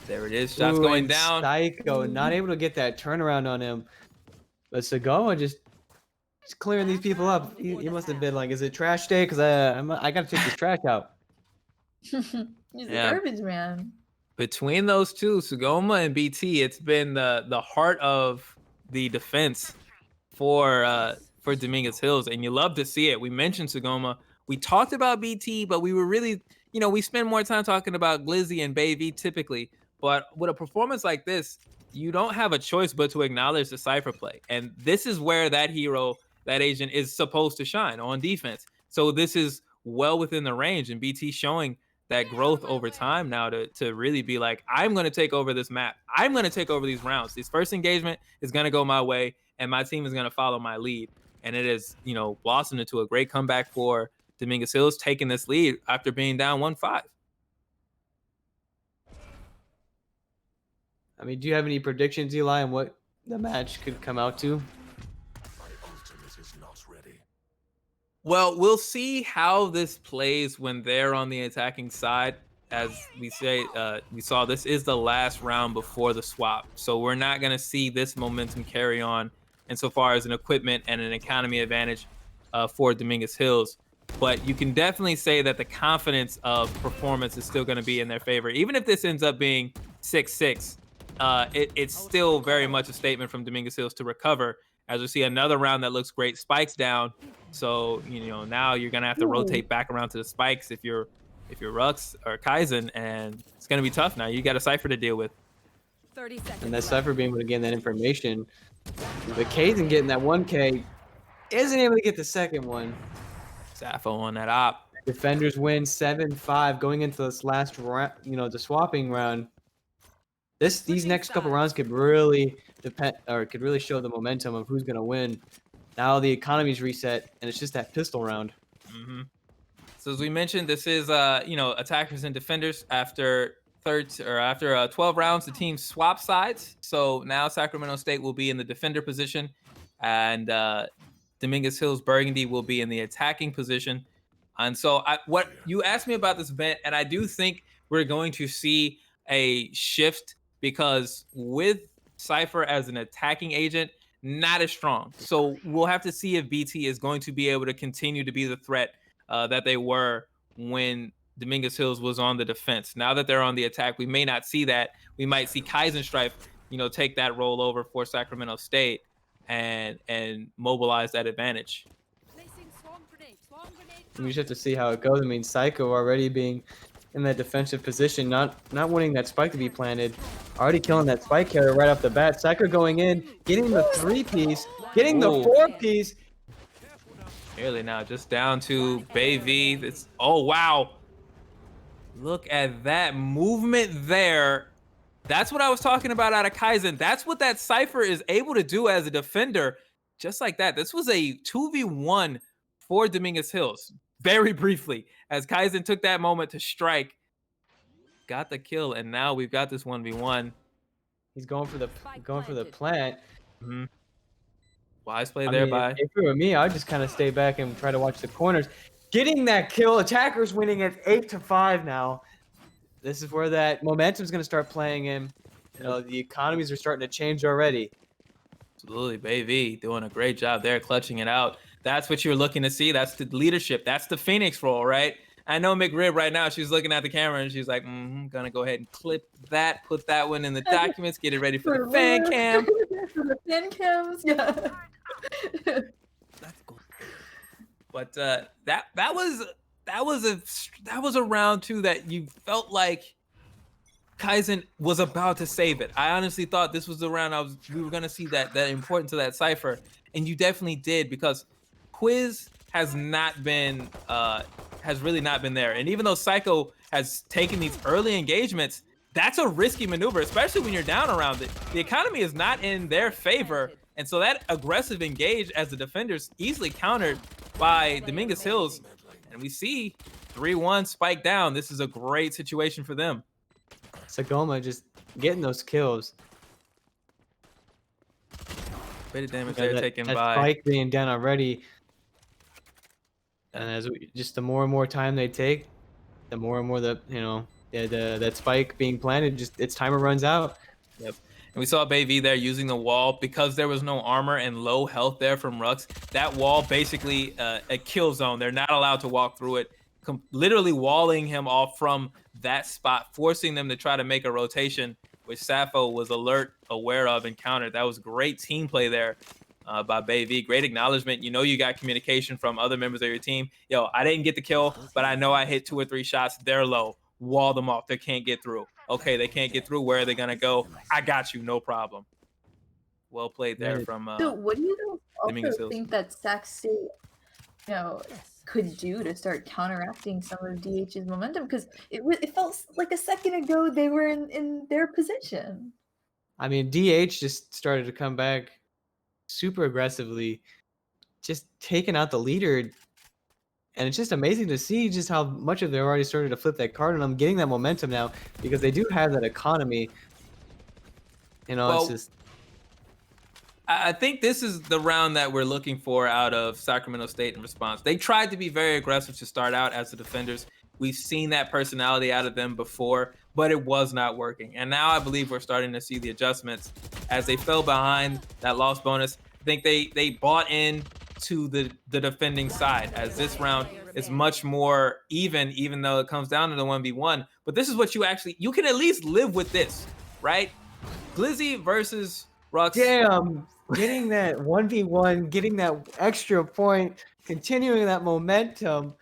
S3: There it is. Shots
S2: Ooh,
S3: going
S2: and
S3: down.
S2: Psycho not able to get that turnaround on him. But Sagoma just clearing these people up. He must have been like, is it trash day? Because I got to take this trash out.
S1: He's
S3: Yeah.
S1: a garbage man.
S3: Between those two, Sugoma and BT, it's been the heart of the defense for Dominguez Hills, and you love to see it. We mentioned Sugoma. We talked about BT, but we were really, we spend more time talking about Glizzy and Baby typically. But with a performance like this, you don't have a choice but to acknowledge the Cypher play. And this is where that hero, that agent, is supposed to shine on defense. So this is well within the range, and BT showing that growth over time now to really be like, I'm going to take over this map. I'm going to take over these rounds. This first engagement is going to go my way, and my team is going to follow my lead. And it has, blossomed into a great comeback for Dominguez Hills, taking this lead after being down 1-5.
S2: I mean, do you have any predictions, Eli, on what the match could come out to?
S3: Well, we'll see how this plays when they're on the attacking side. As we say, we saw this is the last round before the swap. So we're not going to see this momentum carry on insofar as an equipment and an economy advantage for Dominguez Hills. But you can definitely say that the confidence of performance is still going to be in their favor. Even if this ends up being 6-6, it's still very much a statement from Dominguez Hills to recover. As we see another round that looks great, spikes down. So, now you're going to have to rotate back around to the spikes if you're Rux or Kaizen, and it's going to be tough now. You got a Cypher to deal with.
S4: 30 seconds.
S2: And that Cypher being able to gain that information. But Kaizen getting that 1K isn't able to get the second one.
S3: Sappho on that op.
S2: Defenders win 7-5 going into this last round, the swapping round. These next couple rounds could really show the momentum of who's gonna win. Now the economy's reset, and it's just that pistol round.
S3: Mm-hmm. So as we mentioned, this is attackers and defenders after 12 rounds. The teams swap sides. So now Sacramento State will be in the defender position, and Dominguez Hills Burgundy will be in the attacking position. And so what you asked me about this event, and I do think we're going to see a shift, because with Cypher as an attacking agent, not as strong. So we'll have to see if BT is going to be able to continue to be the threat that they were when Dominguez Hills was on the defense. Now that they're on the attack, we may not see that. We might see Kaizen Strife, take that role over for Sacramento State and mobilize that advantage.
S2: We just have to see how it goes. I mean, Psycho already being in that defensive position, not wanting that spike to be planted, already killing that spike carrier right off the bat. Psycho going in, getting the 3-piece, getting the 4-piece.
S3: Barely now, just down to Baby. Oh wow! Look at that movement there. That's what I was talking about out of Kaizen. That's what that Cypher is able to do as a defender, just like that. This was a 2v1 for Dominguez Hills. Very briefly, as Kaizen took that moment to strike, got the kill, and now we've got this 1v1.
S2: He's going for the plant.
S3: Mm-hmm. Wise play there by.
S2: If it were me, I'd just kind of stay back and try to watch the corners. Getting that kill, attackers winning at 8-5 now. This is where that momentum is going to start playing in. The economies are starting to change already.
S3: Absolutely, Baby doing a great job there, clutching it out. That's what you're looking to see. That's the leadership. That's the Phoenix role, right? I know McRib right now, she's looking at the camera and she's like, gonna go ahead and clip that, put that one in the documents, get it ready for the fan cam.
S1: For the fan cams, yeah.
S3: That's cool. But that was a round two that you felt like Kaizen was about to save it. I honestly thought this was the round we were gonna see that importance of that Cypher, and you definitely did, because Quiz has really not been there. And even though Psycho has taken these early engagements, that's a risky maneuver, especially when you're down around it. The economy is not in their favor, and so that aggressive engage as the defenders easily countered by Dominguez Hills, and we see 3-1 spike down. This is a great situation for them.
S2: Sagoma just getting those kills.
S3: Bit of damage
S2: Yeah,
S3: there
S2: that,
S3: taken
S2: that
S3: by.
S2: spike being down already. And just the more and more time they take, the more and more that spike being planted, just its timer runs out.
S3: Yep. And we saw Baby there using the wall because there was no armor and low health there from Rux. That wall basically a kill zone. They're not allowed to walk through it. Literally walling him off from that spot, forcing them to try to make a rotation, which Sappho was aware of, and countered. That was great team play there by Baby. Great acknowledgement. You know you got communication from other members of your team. Yo, I didn't get the kill, but I know I hit 2 or 3 shots. They're low. Wall them off. They can't get through. Okay, they can't get through. Where are they gonna go? I got you, no problem. Well played there from.
S1: So, what do you
S3: Dominguez
S1: also
S3: Hills.
S1: think that Sac State, could do to start counteracting some of DH's momentum? Because it felt like a second ago they were in their position.
S2: I mean, DH just started to come back super aggressively, just taking out the leader. And it's just amazing to see just how much of they're already started to flip that card, and I'm getting that momentum now because they do have that economy.
S3: Well,
S2: it's just.
S3: I think this is the round that we're looking for out of Sacramento State in response. They tried to be very aggressive to start out as the defenders. We've seen that personality out of them before, but it was not working. And now I believe we're starting to see the adjustments as they fell behind that loss bonus. I think they bought in to the defending side, as this round is much more even though it comes down to the 1v1. But this is what you can at least live with this, right? Glizzy versus Rux.
S2: Damn, getting that 1v1, getting that extra point, continuing that momentum.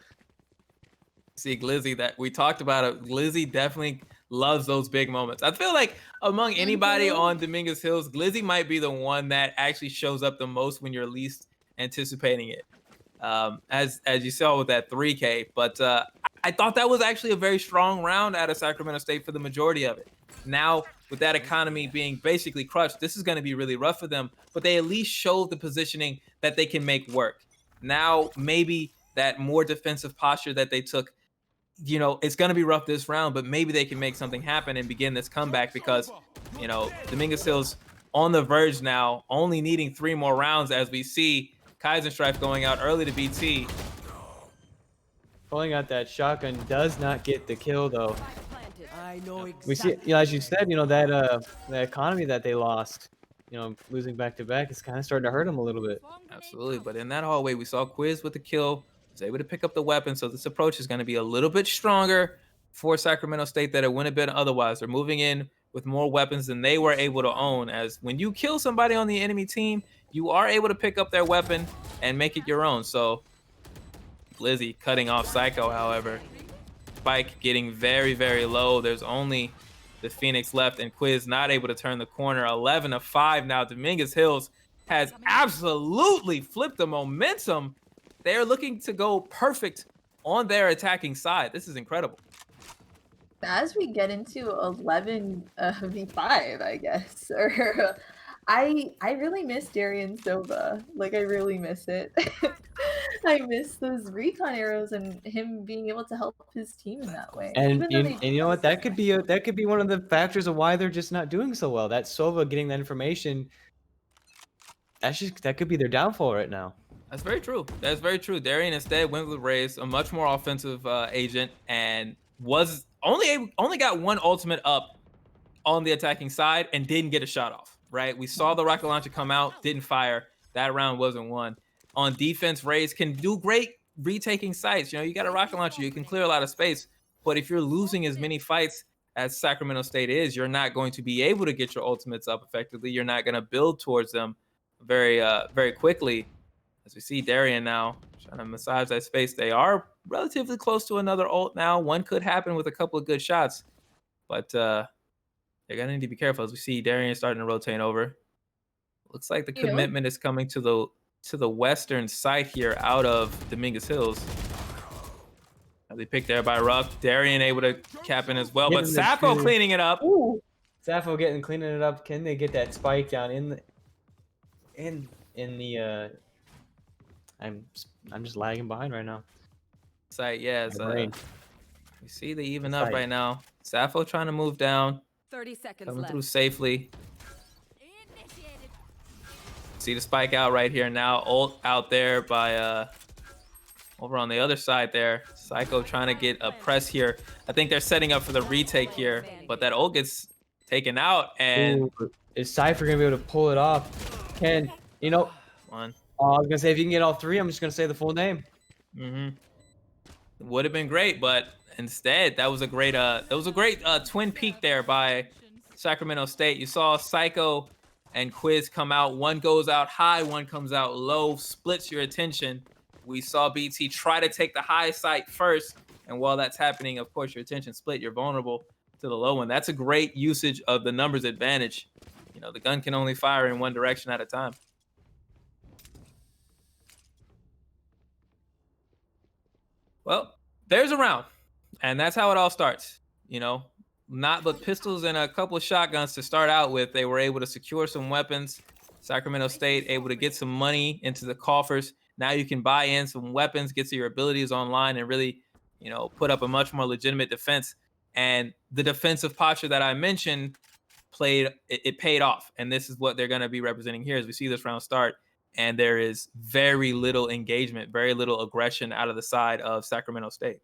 S3: See, Glizzy, that we talked about it. Glizzy definitely loves those big moments. I feel like among anybody on Dominguez Hills, Glizzy might be the one that actually shows up the most when you're least anticipating it. As you saw with that 3K. But I thought that was actually a very strong round out of Sacramento State for the majority of it. Now, with that economy being basically crushed, this is going to be really rough for them, but they at least showed the positioning that they can make work. Now, maybe that more defensive posture that they took, it's going to be rough this round, but maybe they can make something happen and begin this comeback because, Dominguez Hills on the verge now, only needing 3 more rounds as we see Kaizenstrife going out early to BT.
S2: Pulling out that shotgun does not get the kill, though.
S4: I know exactly.
S2: We see, as you said, that economy that they lost, losing back to back is kind of starting to hurt them a little bit.
S3: Absolutely, but in that hallway, we saw Quiz with the kill, was able to pick up the weapon, so this approach is going to be a little bit stronger for Sacramento State than it wouldn't have been otherwise. They're moving in with more weapons than they were able to own, as when you kill somebody on the enemy team, you are able to pick up their weapon and make it your own. So Glizzy cutting off Psycho, however. Spike getting very, very low. There's only the Phoenix left, and Quiz not able to turn the corner. 11-5 now. Dominguez Hills has absolutely flipped the momentum. They're looking to go perfect on their attacking side. This is incredible.
S1: As we get into 11v5, I guess, or I really miss Darian Silva. Like, I really miss it. I miss those recon arrows and him being able to help his team in that way.
S2: And you know what? That could be one of the factors of why they're just not doing so well. That Silva getting that information, that could be their downfall right now.
S3: That's very true. That's very true. Darian instead went with Raze, a much more offensive agent, and was only got 1 ultimate up on the attacking side and didn't get a shot off. Right? We saw the rocket launcher come out, didn't fire. That round wasn't won. On defense, Raze can do great retaking sites. You got a rocket launcher, you can clear a lot of space. But if you're losing as many fights as Sacramento State is, you're not going to be able to get your ultimates up effectively. You're not going to build towards them very quickly. As we see Darian now trying to massage that space. They are relatively close to another ult now. One could happen with a couple of good shots. But they're going to need to be careful as we see Darian starting to rotate over. Looks like the commitment is coming to the western site here out of Dominguez Hills. They picked there by Ruff. Darian able to cap in as well, but Sappho cleaning it up.
S2: Ooh. Sappho cleaning it up. Can they get that spike down in the I'm just lagging behind right now.
S3: Site, yeah, it's,
S2: My brain.
S3: you see they even
S2: It's
S3: up
S2: tight.
S3: right now. Sappho trying to move down,
S4: 30 seconds
S3: coming
S4: left.
S3: through safely. See the spike out right here now. Ult out there by over on the other side there. Psycho trying to get a press here. I think they're setting up for the retake here, but that ult gets taken out and
S2: Ooh, is Cypher gonna be able to pull it off? Can you know?
S3: one.
S2: I was gonna say if you can get all three, I'm just gonna say the full name.
S3: Would have been great, but instead that was a great twin peak there by Sacramento State. You saw Psycho and Quiz come out. One goes out high, one comes out low, splits your attention. We saw BT try to take the high site first, and while that's happening, of course, your attention split. You're vulnerable to the low one. That's a great usage of the numbers advantage. You know, the gun can only fire in one direction at a time. Well, there's a round, and that's how it all starts. You know, not but pistols and a couple of shotguns to start out with. They were able to secure some weapons. Sacramento State able to get some money into the coffers. Now you can buy in some weapons, get your abilities online, and really, you know, put up a much more legitimate defense. And the defensive posture that I mentioned it paid off. And this is what they're going to be representing here as we see this round start. And there is very little engagement, very little aggression out of the side of Sacramento State.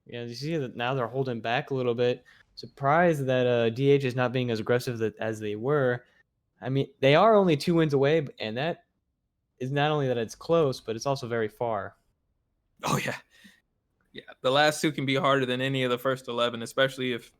S2: Yeah, you see that now they're holding back a little bit. Surprised that DH is not being as aggressive as they were. I mean, they are only 2 wins away, and that is not only that it's close, but it's also very far.
S3: Oh yeah, yeah. The last two can be harder than any of the first 11, especially if,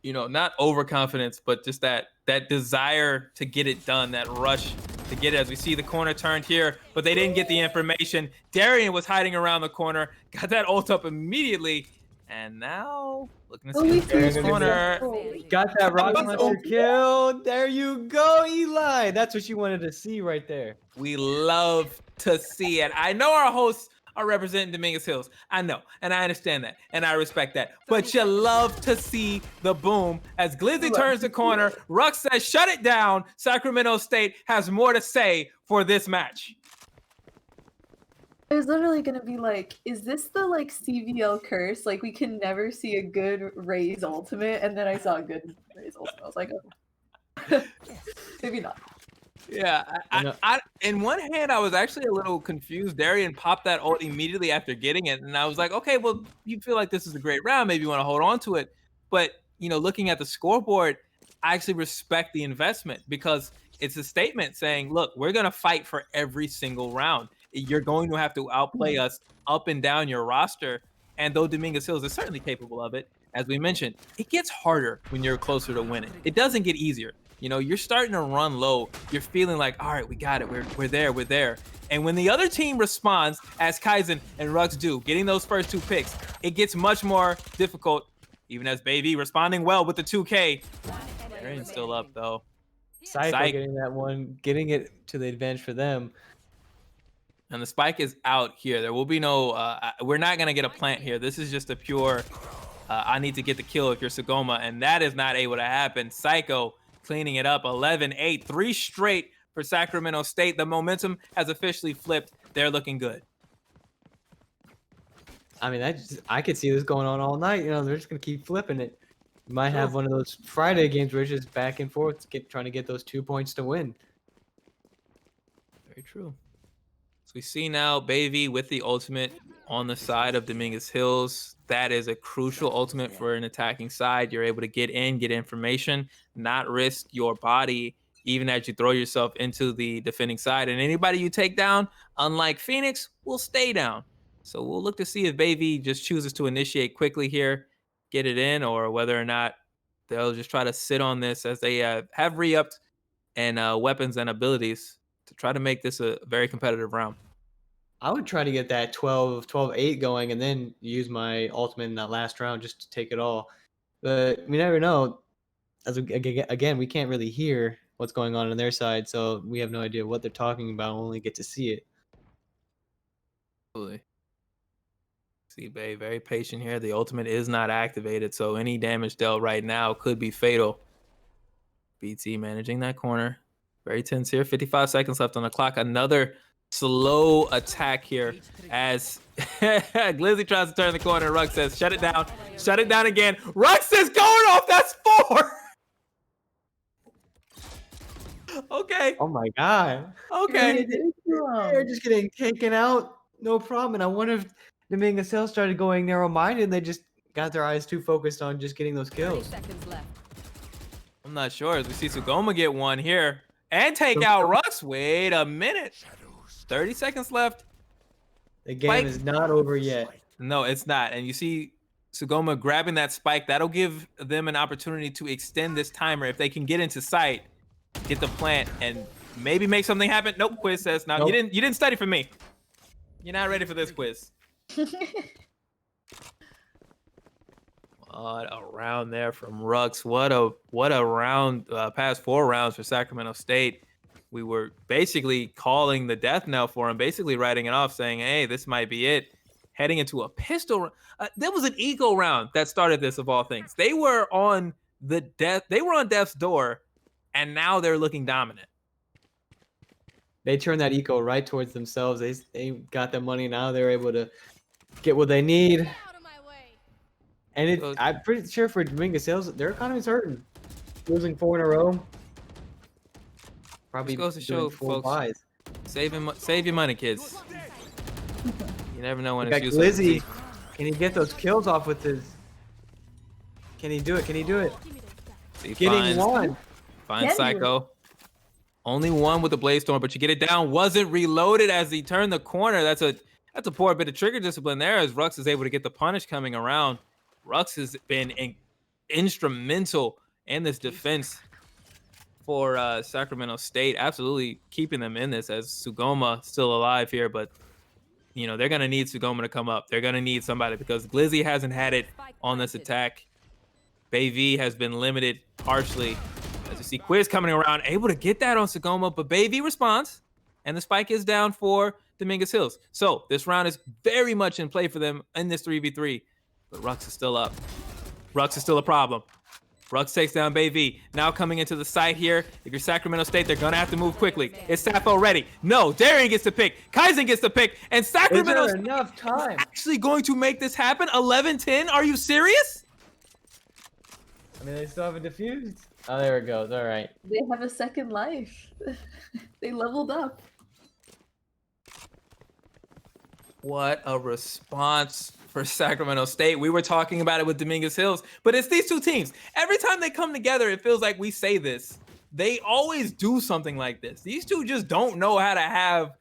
S3: you know, not overconfidence, but just that desire to get it done, that rush to get it. As we see the corner turned here, but they didn't get the information. Darian was hiding around the corner, got that ult up immediately, and now looking to see
S1: Holy
S3: this
S1: shit.
S3: corner.
S2: Got that rocket launcher kill. There you go, Eli. That's what you wanted to see right there.
S3: We love to see it. I know our hosts are representing Dominguez Hills. I know, and I understand that, and I respect that. But you love to see the boom. As Glizzy turns the corner, Rux says, shut it down. Sacramento State has more to say for this match.
S1: I was literally gonna be like, is this the like CVL curse? Like we can never see a good Raze ultimate, and then I saw a good Raze ultimate. I was like, oh. Maybe not.
S3: Yeah, I in one hand, I was actually a little confused. Darian popped that ult immediately after getting it, and I was like, okay, well, you feel like this is a great round. Maybe you want to hold on to it. But, you know, looking at the scoreboard, I actually respect the investment because it's a statement saying, look, we're going to fight for every single round. You're going to have to outplay us up and down your roster. And though Dominguez Hills is certainly capable of it, as we mentioned, it gets harder when you're closer to winning. It doesn't get easier. You know, you're starting to run low. You're feeling like, all right, we got it. We're there. And when the other team responds, as Kaizen and Rux do, getting those first 2 picks, it gets much more difficult, even as Baby responding well with the 2K. Darian's still up, though.
S2: Cypher getting that one, getting it to the advantage for them.
S3: And the spike is out here. There will be no, we're not going to get a plant here. This is just a pure, I need to get the kill if you're Sagoma. And that is not able to happen. Psycho cleaning it up, 11-8, 3 straight for Sacramento State. The momentum has officially flipped. They're looking good.
S2: I mean, I could see this going on all night. You know, they're just gonna keep flipping it. You might have one of those Friday games where it's just back and forth, trying to get those 2 points to win.
S3: Very true. So we see now Baby with the ultimate on the side of Dominguez Hills. That is a crucial ultimate for an attacking side. You're able to get in, get information, not risk your body, even as you throw yourself into the defending side. And anybody you take down, unlike Phoenix, will stay down. So we'll look to see if Baby just chooses to initiate quickly here, get it in, or whether or not they'll just try to sit on this as they have re-upped and weapons and abilities to try to make this a very competitive round.
S2: I would try to get that 12-8 going and then use my ultimate in that last round just to take it all. But we never know. Again, we can't really hear what's going on their side, so we have no idea what they're talking about. We only get to see it.
S3: Absolutely. See, Bay, very patient here. The ultimate is not activated, so any damage dealt right now could be fatal. BT managing that corner Very tense here. 55 seconds left on the clock. Another slow attack here as Glizzy tries to turn the corner. Rux says, shut it down. Shut it down again. Rux is going off. That's 4. Okay.
S2: Oh my god.
S3: Okay.
S2: They're just getting taken out. No problem. And I wonder if Dominguez Hill started going narrow-minded and they just got their eyes too focused on just getting those kills.
S4: Seconds left.
S3: I'm not sure. As we see Sugoma get one here and take out Rux. Wait a minute. 30 seconds left.
S2: The game
S3: Spike.
S2: is not over yet.
S3: No, it's not. And you see Sugoma grabbing that spike. That'll give them an opportunity to extend this timer if they can get into sight, get the plant, and maybe make something happen. Nope, Quiz says no.
S2: Nope.
S3: You didn't study for me. You're not ready for this, Quiz. What a round there from Rux. What a round, past 4 rounds for Sacramento State. We were basically calling the death knell for him, basically writing it off, saying, hey, this might be it. Heading into a pistol. There was an eco round that started this, of all things. They were on death's door, and now they're looking dominant.
S2: They turned that eco right towards themselves. They got the money now. They're able to get what they need. And I'm pretty sure for Dominguez Hills, their economy's hurting. Losing 4 in a row. Probably
S3: goes to
S2: doing
S3: show,
S2: 4
S3: folks.
S2: buys.
S3: Save your money, kids. You never know when
S2: We
S3: it's
S2: got
S3: useful.
S2: Glizzy. Can he get those kills off with his... Can he do it? Can he do it?
S3: See,
S2: Getting one.
S3: Fine Psycho. Only one with the Blaze Storm, but you get it down. Wasn't reloaded as he turned the corner. That's a poor bit of trigger discipline there as Rux is able to get the punish coming around. Rux has been instrumental in this defense for Sacramento State, absolutely keeping them in this as Sugoma still alive here, but you know, they're going to need Sugoma to come up. They're going to need somebody because Glizzy hasn't had it on this attack. Bayv has been limited harshly. As you see Quiz coming around, able to get that on Sugoma, but Bayv responds, and the spike is down for Dominguez Hills. So this round is very much in play for them in this 3v3, but Rux is still up. Rux is still a problem. Rux takes down Bayv. Now coming into the site here. If you're Sacramento State, they're going to have to move quickly. Is Sappho ready? No. Darian gets to pick. Kaizen gets to pick. And Sacramento
S2: Is there enough time?
S3: is actually going to make this happen? 11-10? Are you serious?
S2: I mean, they still haven't defused. Oh, there it goes. All right.
S1: They have a second life. They leveled up.
S3: What a response for Sacramento State. We were talking about it with Dominguez Hills, but it's these two teams. Every time they come together, it feels like we say this. They always do something like this. These two just don't know how to have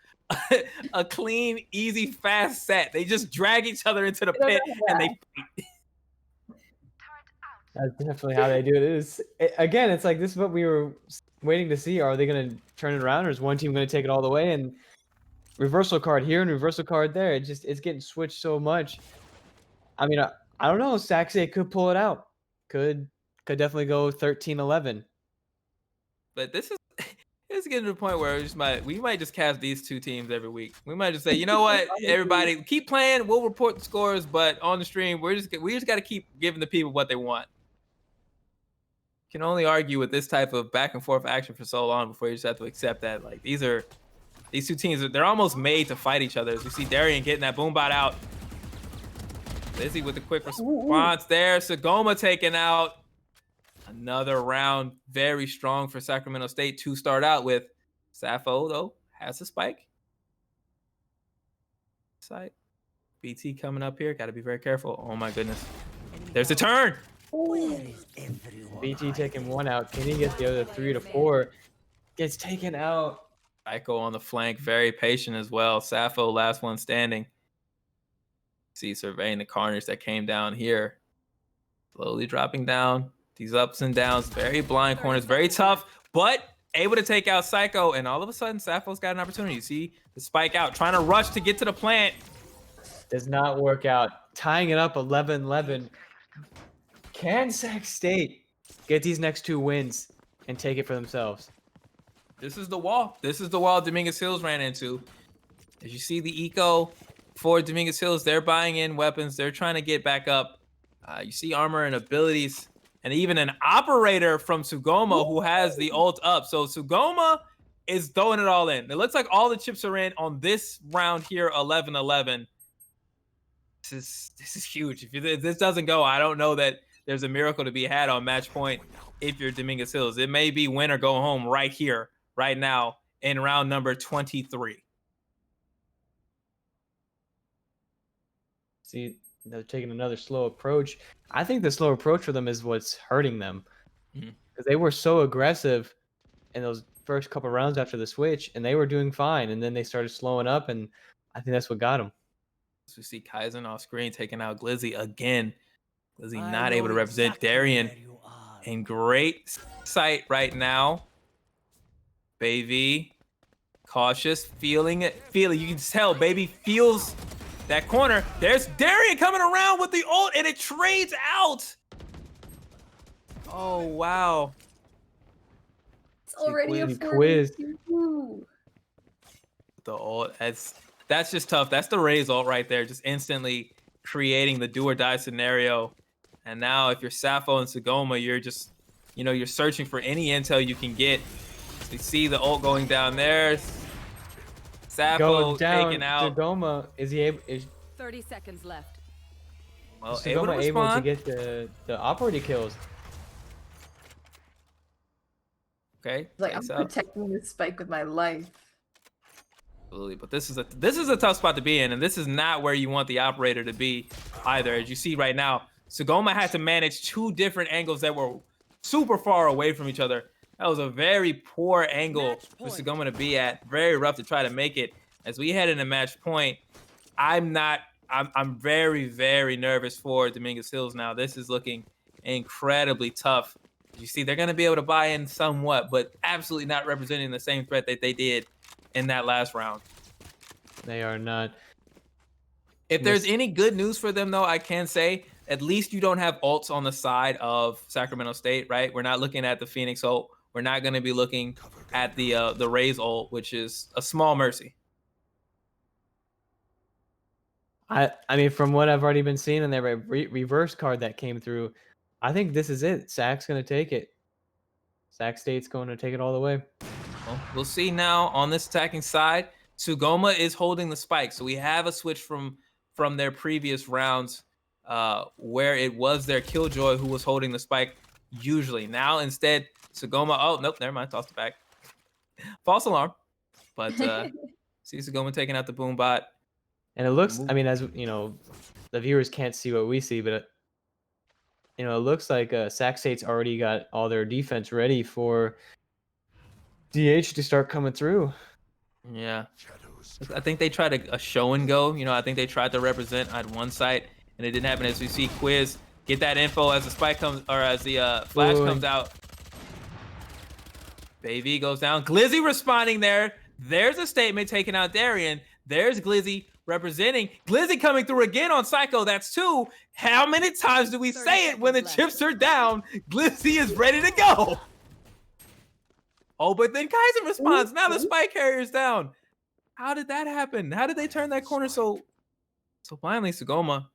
S3: a clean, easy, fast set. They just drag each other into the pit and they fight.
S2: That's definitely how they do it. Again, it's like this is what we were waiting to see. Are they going to turn it around, or is one team going to take it all the way? And reversal card here and reversal card there. It's getting switched so much. I mean, I don't know. Sac State could pull it out. Could definitely go 13-11.
S3: But this is it's getting to the point where we might just cast these two teams every week. We might just say, you know what, everybody, keep playing. We'll report the scores, but on the stream, we just got to keep giving the people what they want. You can only argue with this type of back and forth action for so long before you just have to accept that. Like these two teams, they're almost made to fight each other. As we see Darian getting that boom bot out. Lizzie with the quick response there. Sugoma taken out. Another round, very strong for Sacramento State to start out with. Sappho, though, has a spike. Side. BT coming up here. Got to be very careful. Oh, my goodness. There's a turn.
S2: BT taking one out. Can he get the other 3 to 4? Gets taken out.
S3: Psycho on the flank, very patient as well. Sappho, last one standing. See, surveying the carnage that came down here. Slowly dropping down. These ups and downs, very blind corners, very tough, but able to take out Psycho. And all of a sudden, Sappho's got an opportunity. You see the spike out, trying to rush to get to the plant.
S2: Does not work out. Tying it up 11-11. Can Sac State get these next 2 wins and take it for themselves?
S3: This is the wall. This is the wall Dominguez Hills ran into. As you see the eco for Dominguez Hills, they're buying in weapons. They're trying to get back up. You see armor and abilities, and even an operator from Sugoma who has the ult up. So Sugoma is throwing it all in. It looks like all the chips are in on this round here, 11-11. This is huge. If this doesn't go, I don't know that there's a miracle to be had on match point if you're Dominguez Hills. It may be win or go home right here, right now, in round number 23.
S2: See, they're taking another slow approach. I think the slow approach for them is what's hurting them. Because they were so aggressive in those first couple rounds after the switch, and they were doing fine. And then they started slowing up, and I think that's what got them.
S3: So we see Kaizen off screen taking out Glizzy again. Glizzy not able to represent Darian in great sight right now. Baby, cautious, feeling it. You can tell Baby feels that corner. There's Darian coming around with the ult, and it trades out. Oh, wow.
S1: It's already a
S2: quiz.
S3: The ult, that's just tough. That's the Raze ult right there, just instantly creating the do or die scenario. And now if you're Sappho and Sagoma, you're just, you're searching for any intel you can get. So you see the ult going down there. Sappho taking out.
S2: Sagoma, is he able?
S4: 30 seconds left.
S3: Well,
S2: is Sagoma able to get the operator kills?
S3: Okay.
S1: Like, I'm protecting this spike with my life.
S3: Absolutely, but this is a tough spot to be in, and this is not where you want the operator to be either. As you see right now, Sagoma had to manage two different angles that were super far away from each other. That was a very poor angle for Sagoma to be at. Very rough to try to make it. As we head into match point, I'm very, very nervous for Dominguez Hills now. This is looking incredibly tough. You see, they're going to be able to buy in somewhat, but absolutely not representing the same threat that they did in that last round.
S2: They are not.
S3: If there's any good news for them, though, I can say at least you don't have ults on the side of Sacramento State, right? We're not looking at the Phoenix ult. We're not going to be looking at the Raze ult, which is a small mercy.
S2: I mean, from what I've already been seeing in their reverse card that came through, I think this is it. Sac's going to take it. Sac State's going to take it all the way.
S3: Well, we'll see now on this attacking side. Sagoma is holding the spike. So we have a switch from their previous rounds where it was their Killjoy who was holding the spike usually. Now instead, Sagoma, oh, nope, never mind, tossed it back. False alarm. But see Sagoma taking out the boom bot.
S2: And it looks, I mean, as you know, the viewers can't see what we see, but it looks like Sac State's already got all their defense ready for DH to start coming through.
S3: Yeah. I think they tried a show and go. I think they tried to represent on one side, and it didn't happen. As we see Quiz get that info as the spike comes, or as the flash comes out. Baby goes down. Glizzy responding there. There's a statement taking out Darian. There's Glizzy representing. Glizzy coming through again on Psycho. That's two. How many times do we say it when the chips are down? Glizzy is ready to go. Oh, but then Kaizen responds. Now the spike carrier's down. How did that happen? How did they turn that corner so finally, Sagoma?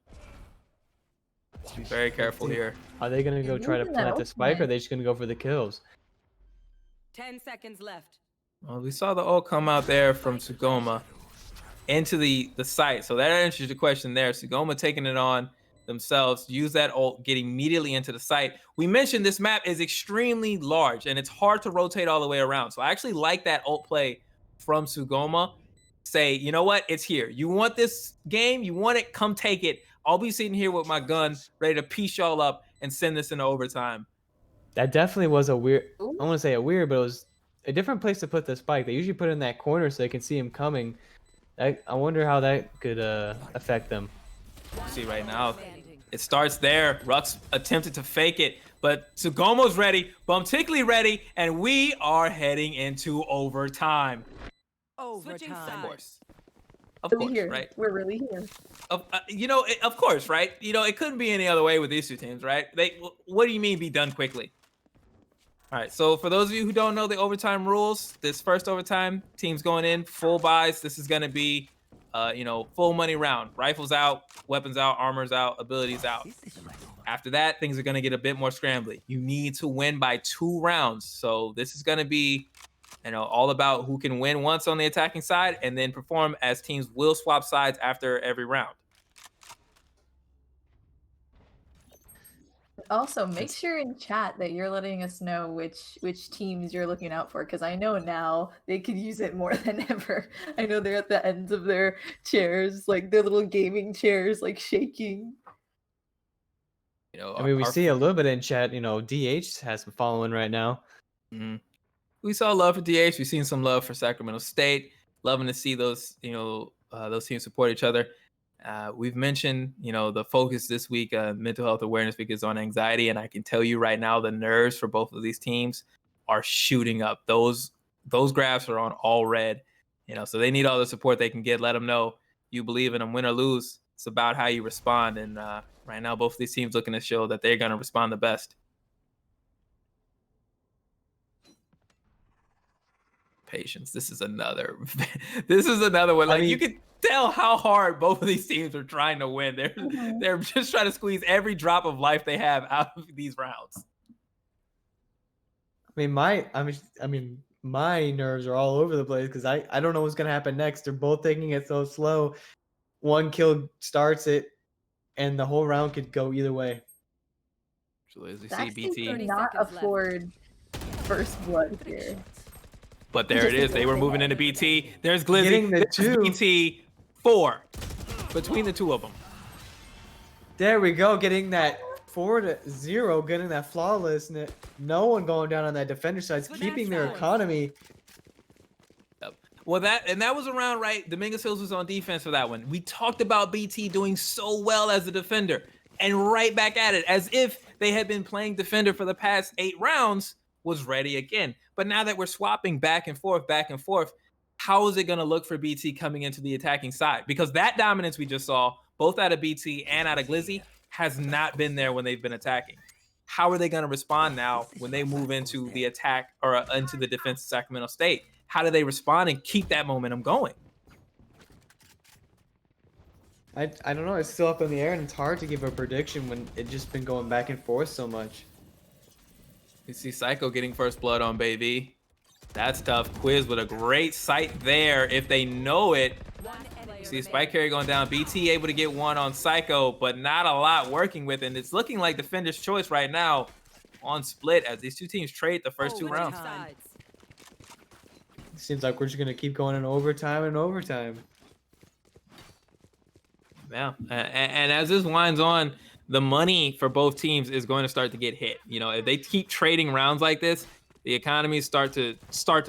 S3: Let's be very careful here.
S2: Are they going to go try to plant the spike, or are they just going to go for the kills?
S4: 10 seconds left.
S3: Well, we saw the ult come out there from Sagoma into the site. So that answers the question there. Sagoma taking it on themselves, use that ult, get immediately into the site. We mentioned this map is extremely large, and it's hard to rotate all the way around. So I actually like that ult play from Sagoma. Say, you know what? It's here. You want this game? You want it? Come take it. I'll be sitting here with my gun, ready to piece y'all up and send this into overtime.
S2: That definitely was a weird, I don't want to say a weird, but it was a different place to put the spike. They usually put it in that corner so they can see him coming. I wonder how that could affect them.
S3: See right now, it starts there. Rux attempted to fake it, but Sugomo's ready, Bumtickly ready, and we are heading into overtime.
S4: Overtime.
S3: Of
S1: Really
S3: course,
S1: here.
S3: right?
S1: We're really here.
S3: Of course, right? It couldn't be any other way with these two teams, right? What do you mean be done quickly? All right, so for those of you who don't know the overtime rules, this first overtime, teams going in, full buys. This is going to be, full money round. Rifles out, weapons out, armors out, abilities out. After that, things are going to get a bit more scrambly. You need to win by 2 rounds. So this is going to be all about who can win once on the attacking side and then perform as teams will swap sides after every round.
S1: Also, make sure in chat that you're letting us know which teams you're looking out for, because I know now they could use it more than ever. I know they're at the ends of their chairs, like their little gaming chairs, like shaking.
S2: I mean, we see a little bit in chat. DH has some following right now.
S3: We saw love for DH. We've seen some love for Sacramento State. Loving to see those those teams support each other. We've mentioned, the focus this week, Mental Health Awareness Week, is on anxiety, and I can tell you right now, the nerves for both of these teams are shooting up. Those graphs are on all red, so they need all the support they can get. Let them know you believe in them, win or lose. It's about how you respond, and right now, both of these teams looking to show that they're going to respond the best. Patience. This is another one. Like, you can tell how hard both of these teams are trying to win. They're just trying to squeeze every drop of life they have out of these rounds.
S2: My nerves are all over the place because I don't know what's gonna happen next. They're both taking it so slow. One kill starts it, and the whole round could go either way.
S3: So as we see, BT
S1: not afford first blood here.
S3: But there it is. They were moving into BT. There's Glizzy.
S2: Getting the two.
S3: BT 4 between the two of them.
S2: There we go. Getting that 4-0, getting that flawless. No one going down on that defender side. It's keeping their economy.
S3: Yep. Well, that was around right. Dominguez Hills was on defense for that one. We talked about BT doing so well as a defender, and right back at it, as if they had been playing defender for the past 8 rounds. Was ready again. But now that we're swapping back and forth, how is it going to look for BT coming into the attacking side? Because that dominance we just saw, both out of BT and out of Glizzy, has not been there when they've been attacking. How are they going to respond now when they move into the attack or into the defense of Sacramento State? How do they respond and keep that momentum going?
S2: I don't know. It's still up in the air, and it's hard to give a prediction when it's just been going back and forth so much.
S3: You see Psycho getting first blood on Baby. That's tough. Quiz with a great sight there if they know it. You see Spike Carry going down. BT able to get one on Psycho, but not a lot working with it. And it's looking like Defender's choice right now on split as these two teams trade the first 2 rounds.
S2: Seems like we're just going to keep going in overtime and overtime.
S3: Yeah, and as this winds on, the money for both teams is going to start to get hit. If they keep trading rounds like this, the economies start to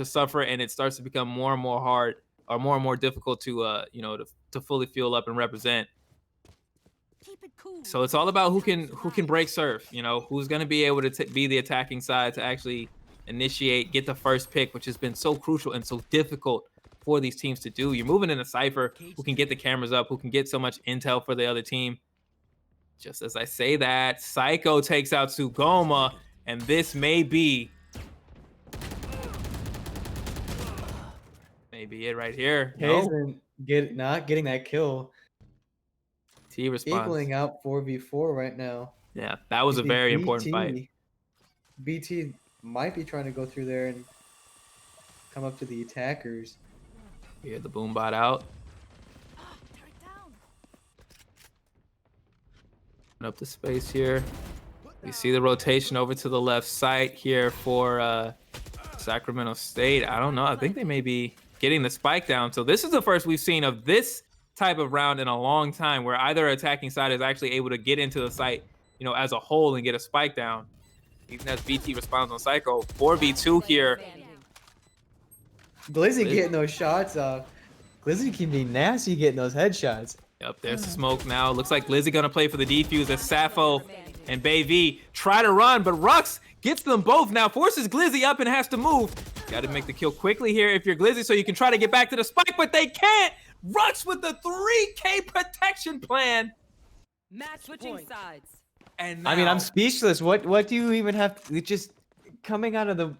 S3: suffer, and it starts to become more and more hard or more and more difficult to to fully fuel up and represent.
S4: Keep it cool.
S3: So it's all about who can break serve. Who's going to be able to be the attacking side to actually initiate, get the first pick, which has been so crucial and so difficult for these teams to do. You're moving in a cipher, who can get the cameras up, who can get so much intel for the other team. Just as I say that, Psycho takes out Sugoma, and this may be it right here.
S2: Hazen not getting that kill.
S3: T responds.
S2: Equaling out 4v4 right now.
S3: Yeah, that was a very important fight.
S2: BT might be trying to go through there and come up to the attackers.
S3: We had the boom bot out. Up the space here. We see the rotation over to the left side here for Sacramento State. I don't know. I think they may be getting the spike down. So this is the first we've seen of this type of round in a long time where either attacking side is actually able to get into the site, as a whole and get a spike down. Even as BT responds on Psycho. 4v2 here.
S2: Glizzy getting those shots. Glizzy can be nasty getting those headshots.
S3: Yep, there's the smoke now. Looks like Glizzy gonna play for the defuse as Sappho and Bayv try to run, but Rux gets them both now, forces Glizzy up and has to move. Got to make the kill quickly here if you're Glizzy so you can try to get back to the spike, but they can't. Rux with the 3K protection plan.
S4: Match switching sides.
S3: And now,
S2: I'm speechless. What do you even have? It's just coming out of the.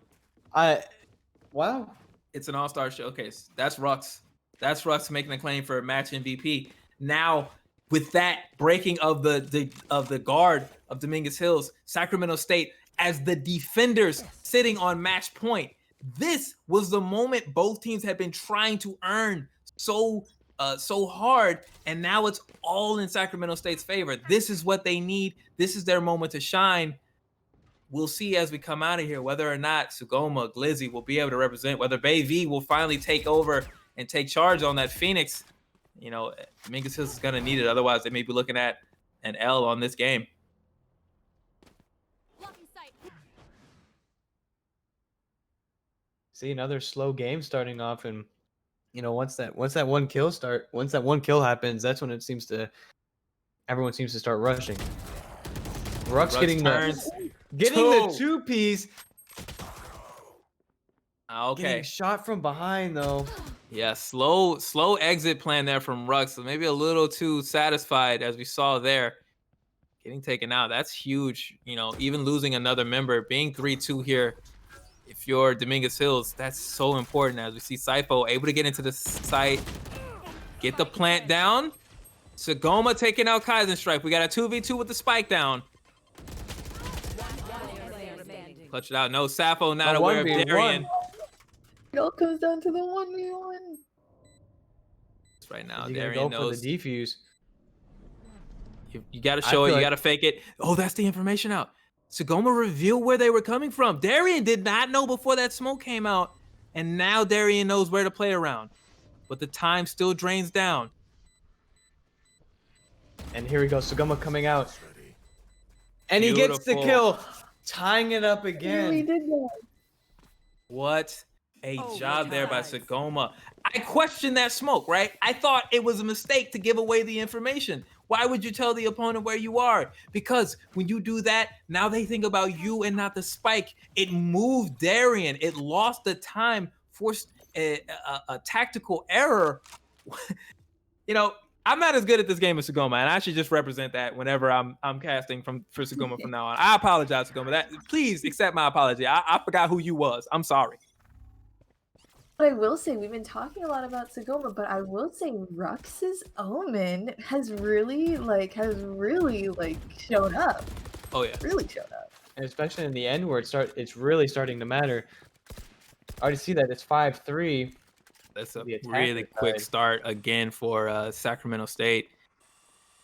S2: Wow.
S3: It's an all-star showcase. That's Rux. That's Rux making a claim for a match MVP. Now, with that breaking of the guard of Dominguez Hills, Sacramento State as the defenders sitting on match point. This was the moment both teams had been trying to earn so hard, and now it's all in Sacramento State's favor. This is what they need. This is their moment to shine. We'll see as we come out of here whether or not Sugoma, Glizzy will be able to represent, whether Bay V will finally take over and take charge on that Phoenix. You know, Dominguez Hills is going to need it. Otherwise, they may be looking at an L on this game.
S2: See another slow game starting off, and you know, once that one kill happens, that's when everyone seems to start rushing. Ruck's getting the two-piece.
S3: Okay.
S2: Getting shot from behind though.
S3: Yeah, slow exit plan there from Rux. So maybe a little too satisfied, as we saw there. Getting taken out. That's huge. You know, even losing another member, being 3-2 here. If you're Dominguez Hills, that's so important. As we see Sypho able to get into the site, get the plant down. Sugoma taking out Kaizen Strike. We got a 2v2 with the spike down. Clutch it out. No, Sappho not aware of Darian.
S1: It all comes down to the 1v1.
S3: Right now,
S2: Darian knows. For the defuse.
S3: You got to show it. You got to fake it. Oh, that's the information out. Sugoma revealed where they were coming from. Darian did not know before that smoke came out, and now Darian knows where to play around. But the time still drains down.
S2: And here we go, Sugoma coming out. And he gets the kill, tying it up again.
S1: He did that.
S3: What a job there by Sugoma. I questioned that smoke, right? I thought it was a mistake to give away the information. Why would you tell the opponent where you are? Because when you do that, now they think about you and not the spike. It moved Darian. It lost the time, forced a tactical error. You know, I'm not as good at this game as Sugoma, and I should just represent that whenever I'm casting for Sugoma from now on. I apologize, Sugoma. Please accept my apology. I forgot who you was. I'm sorry.
S1: But I will say, we've been talking a lot about Sugoma, but I will say Rux's Omen has really shown up.
S3: Oh yeah,
S1: really showed up.
S2: And especially in the end where it's really starting to matter. I already see that it's 5-3.
S3: That's a really quick start again for Sacramento State.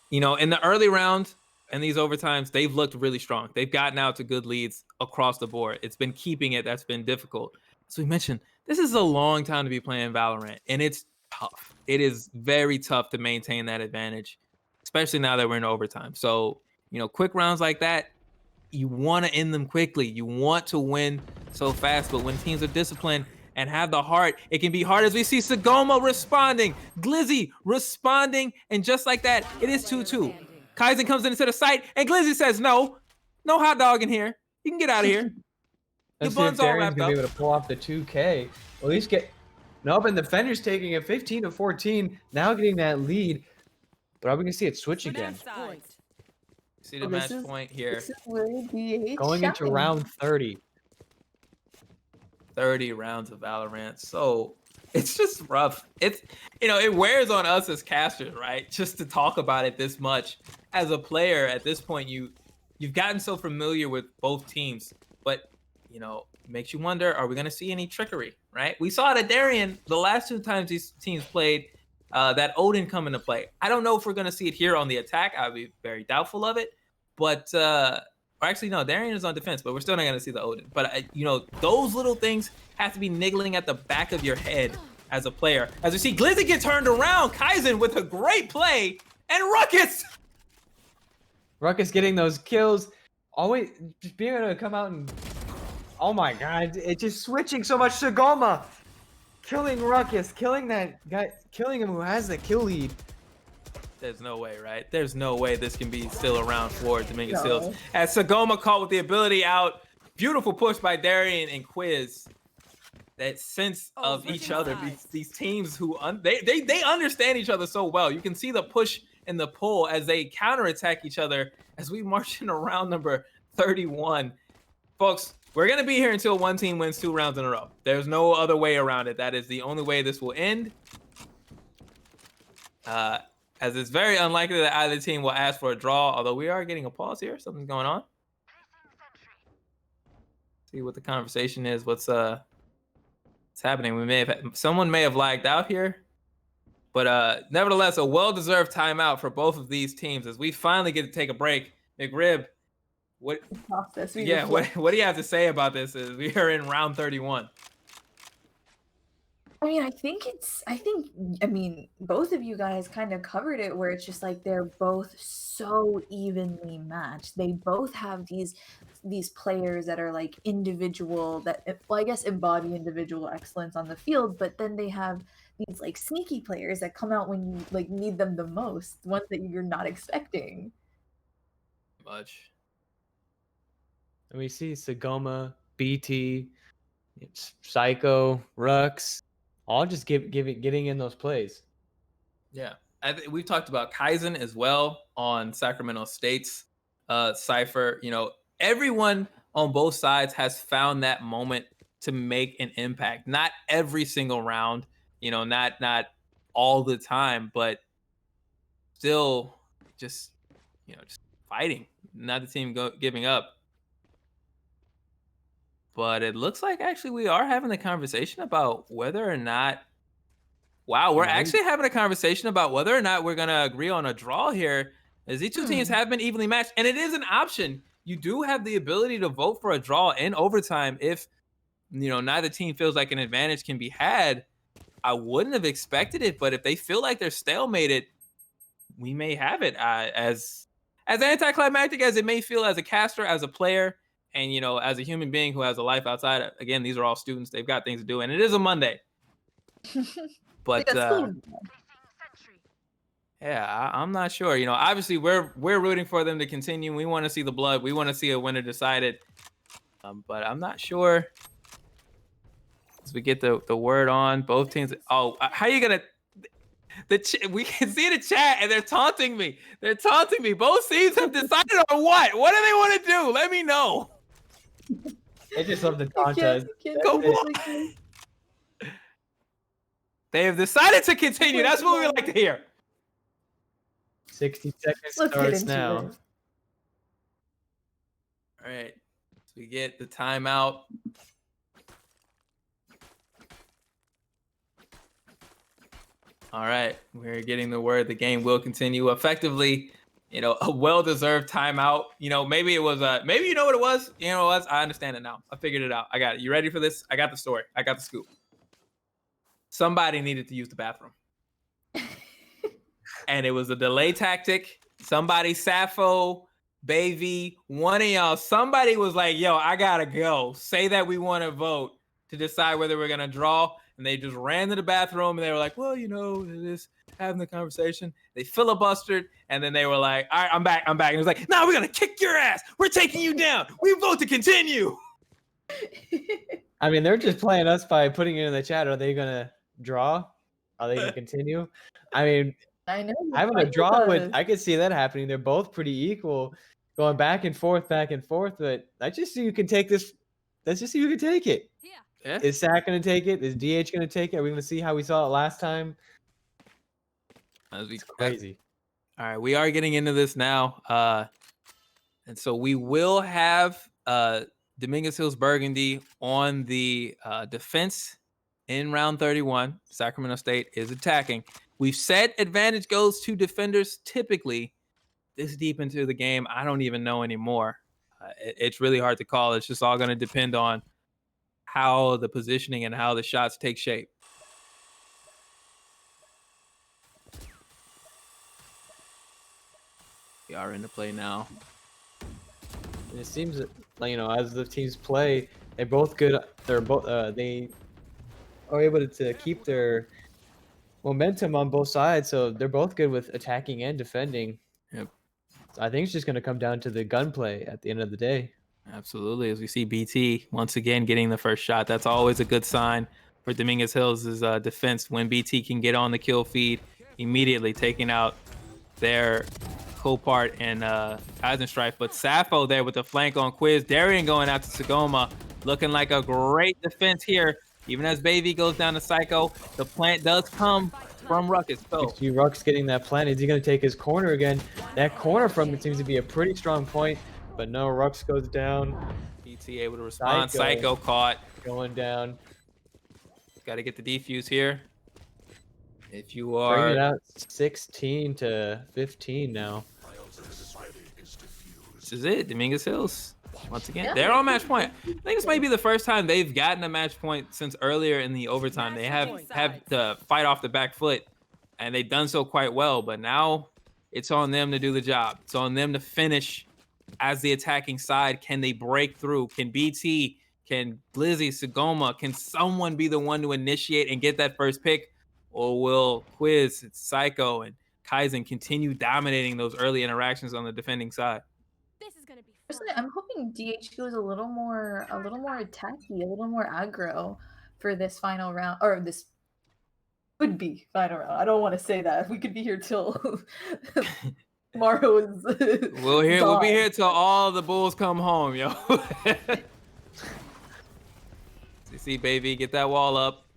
S3: You know, in the early round and these overtimes, they've looked really strong. They've gotten out to good leads across the board. It's been keeping it that's been difficult. So we mentioned, this is a long time to be playing Valorant, and it's tough. It is very tough to maintain that advantage, especially now that we're in overtime. So, you know, quick rounds like that, you want to end them quickly. You want to win so fast, but when teams are disciplined and have the heart, it can be hard. As we see Sugoma responding, Glizzy responding, and just like that, it is 2-2. Kaizen comes into the site, and Glizzy says, no hot dog in here. You can get out of here.
S2: Let's see if Darian's gonna be able to pull off the 2K. At least nope, and the Fender's taking it 15-14, now getting that lead. But are we gonna see it switch again?
S3: See the match point here.
S1: This is where DH
S2: going into round 30.
S3: 30 rounds of Valorant. So it's just rough. It's, you know, it wears on us as casters, right? Just to talk about it this much. As a player at this point, you've gotten so familiar with both teams, but you know, makes you wonder, are we going to see any trickery, right? We saw it at Darian the last 2 times these teams played, that Odin come into play. I don't know if we're going to see it here on the attack. I'd be very doubtful of it. But, or actually, no, Darian is on defense, but we're still not going to see the Odin. But, you know, those little things have to be niggling at the back of your head as a player. As we see Glizzy get turned around, Kaizen with a great play, and Ruckus!
S2: Ruckus getting those kills. Always just being able to come out and... Oh my god, it's just switching so much. Sugoma killing Ruckus, killing that guy, killing him who has the kill lead.
S3: There's no way, right? There's no way this can be still around for Dominguez Hills. As Sugoma caught with the ability out, beautiful push by Darian and Quiz. That sense of each other, these teams who they understand each other so well. You can see the push and the pull as they counterattack each other as we march into round number 31. Folks, we're going to be here until one team wins 2 rounds in a row. There's no other way around it. That is the only way this will end. As it's very unlikely that either team will ask for a draw, although we are getting a pause here. Something's going on. See what the conversation is. What's It's happening. Someone may have lagged out here, but nevertheless, a well-deserved timeout for both of these teams as we finally get to take a break. McRib, what do you have to say about this? As we are in round 31.
S1: I mean, I mean, both of you guys kind of covered it where it's just like they're both so evenly matched. They both have these players that are like individual I guess embody individual excellence on the field, but then they have these like sneaky players that come out when you like need them the most, ones that you're not expecting.
S3: Much.
S2: And we see Sagoma, BT, Psycho, Rux, all just getting in those plays.
S3: Yeah, we've talked about Kaizen as well on Sacramento State's Cypher. You know, everyone on both sides has found that moment to make an impact. Not every single round, you know, not all the time, but still just, you know, just fighting. Not the team giving up. But it looks like actually we are having a conversation about whether or not. Wow, we're actually having a conversation about whether or not we're going to agree on a draw here, as these two teams have been evenly matched. And it is an option. You do have the ability to vote for a draw in overtime if, you know, neither team feels like an advantage can be had. I wouldn't have expected it, but if they feel like they're stalemated, we may have it. As anticlimactic as it may feel as a caster, as a player, and, you know, as a human being who has a life outside. Again, these are all students. They've got things to do, and it is a Monday. But yeah, I'm not sure. You know, obviously we're rooting for them to continue. We want to see the blood. We want to see a winner decided. But I'm not sure. As we get the word on both teams. Oh, how are you gonna? We can see the chat and they're taunting me. They're taunting me. Both teams have decided on what? What do they want to do? Let me know.
S2: They just love the contest.
S3: Go on. They have decided to continue. That's what we like to hear.
S2: 60 seconds starts now.
S3: All right. So we get the timeout. All right. We're getting the word the game will continue. Effectively, you know, a well-deserved timeout. You know, maybe it was maybe you know what it was. You know what it was? I understand it now. I figured it out. I got it. You ready for this? I got the story. I got the scoop. Somebody needed to use the bathroom. And it was a delay tactic. Somebody, Sappho, Baby, one of y'all, somebody was like, yo, I gotta go. Say that we want to vote to decide whether we're gonna draw. And they just ran to the bathroom and they were like, well, you know, just having the conversation. They filibustered and then they were like, all right, I'm back. And it was like, no, we're gonna kick your ass. We're taking you down. We vote to continue.
S2: I mean, they're just playing us by putting it in the chat. Are they gonna draw? Are they gonna continue? I mean,
S1: I know.
S2: Having a draw I could see that happening. They're both pretty equal, going back and forth. But let's just see who can take this. Let's just see who can take it.
S3: Yeah.
S2: Is Sack going to take it? Is DH going to take it? Are we going to see how we saw it last time? It's crazy.
S3: All right, we are getting into this now. And so we will have Dominguez Hills Burgundy on the defense in round 31. Sacramento State is attacking. We've said advantage goes to defenders typically. This deep into the game, I don't even know anymore. It's really hard to call. It's just all going to depend on how the positioning and how the shots take shape. We are in the play now.
S2: And it seems that, you know, as the teams play, they're both good. They're both they are able to keep their momentum on both sides, so they're both good with attacking and defending.
S3: Yep. So
S2: I think it's just going to come down to the gunplay at the end of the day.
S3: Absolutely. As we see BT once again getting the first shot, that's always a good sign for Dominguez Hills' defense when BT can get on the kill feed immediately, taking out their co-part and Eisenstrife. But Sappho there with the flank on Quiz. Darian going out to Sagoma, looking like a great defense here. Even as Baby goes down to Psycho, the plant does come from Ruckus. So
S2: you see Rux getting that plant. Is he going to take his corner again? That corner from it seems to be a pretty strong point, but no, Rux goes down.
S3: BT able to respond. Psycho caught.
S2: Going down.
S3: got to get the defuse here. If you
S2: Bring it
S3: are,
S2: out 16 to 15 now.
S3: this is it. Dominguez Hills. Once again,
S1: Yeah.
S3: they're on match point. I think this might be the first time they've gotten a match point since earlier in the overtime. They have to fight off the back foot, and they've done so quite well. But now it's on them to do the job. It's on them to finish as the attacking side. Can they break through? Can BT, can Blizzy, Sagoma, can someone be the one to initiate and get that first pick? Or will Quiz, Psycho, and Kaizen continue dominating those early interactions on the defending side?
S4: This is gonna be
S1: Personally, I'm hoping DH goes a little more attacky, a little more aggro for this final round, or this would be final round. I don't want to say that. We could be here till tomorrow is.
S3: We'll be here till all the Bulls come home, yo. See, baby, get that wall up.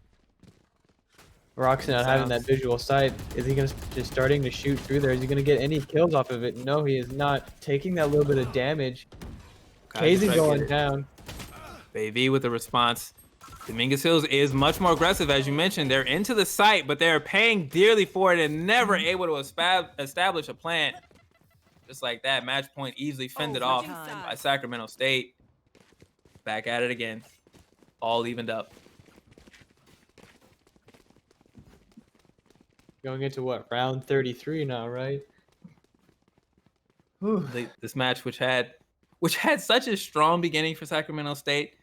S2: Rock's not having that visual sight. Is he just starting to shoot through there? Is he gonna get any kills off of it? No, he is not. Taking that little bit of damage. Casey going down.
S3: Baby with the response. Dominguez Hills is much more aggressive, as you mentioned. They're into the site, but they're paying dearly for it and never able to establish a plan. Just like that, match point easily fended off by Sacramento State. Back at it again. All evened up.
S2: Going into what, round 33 now, right?
S3: This match, which had such a strong beginning for Sacramento State.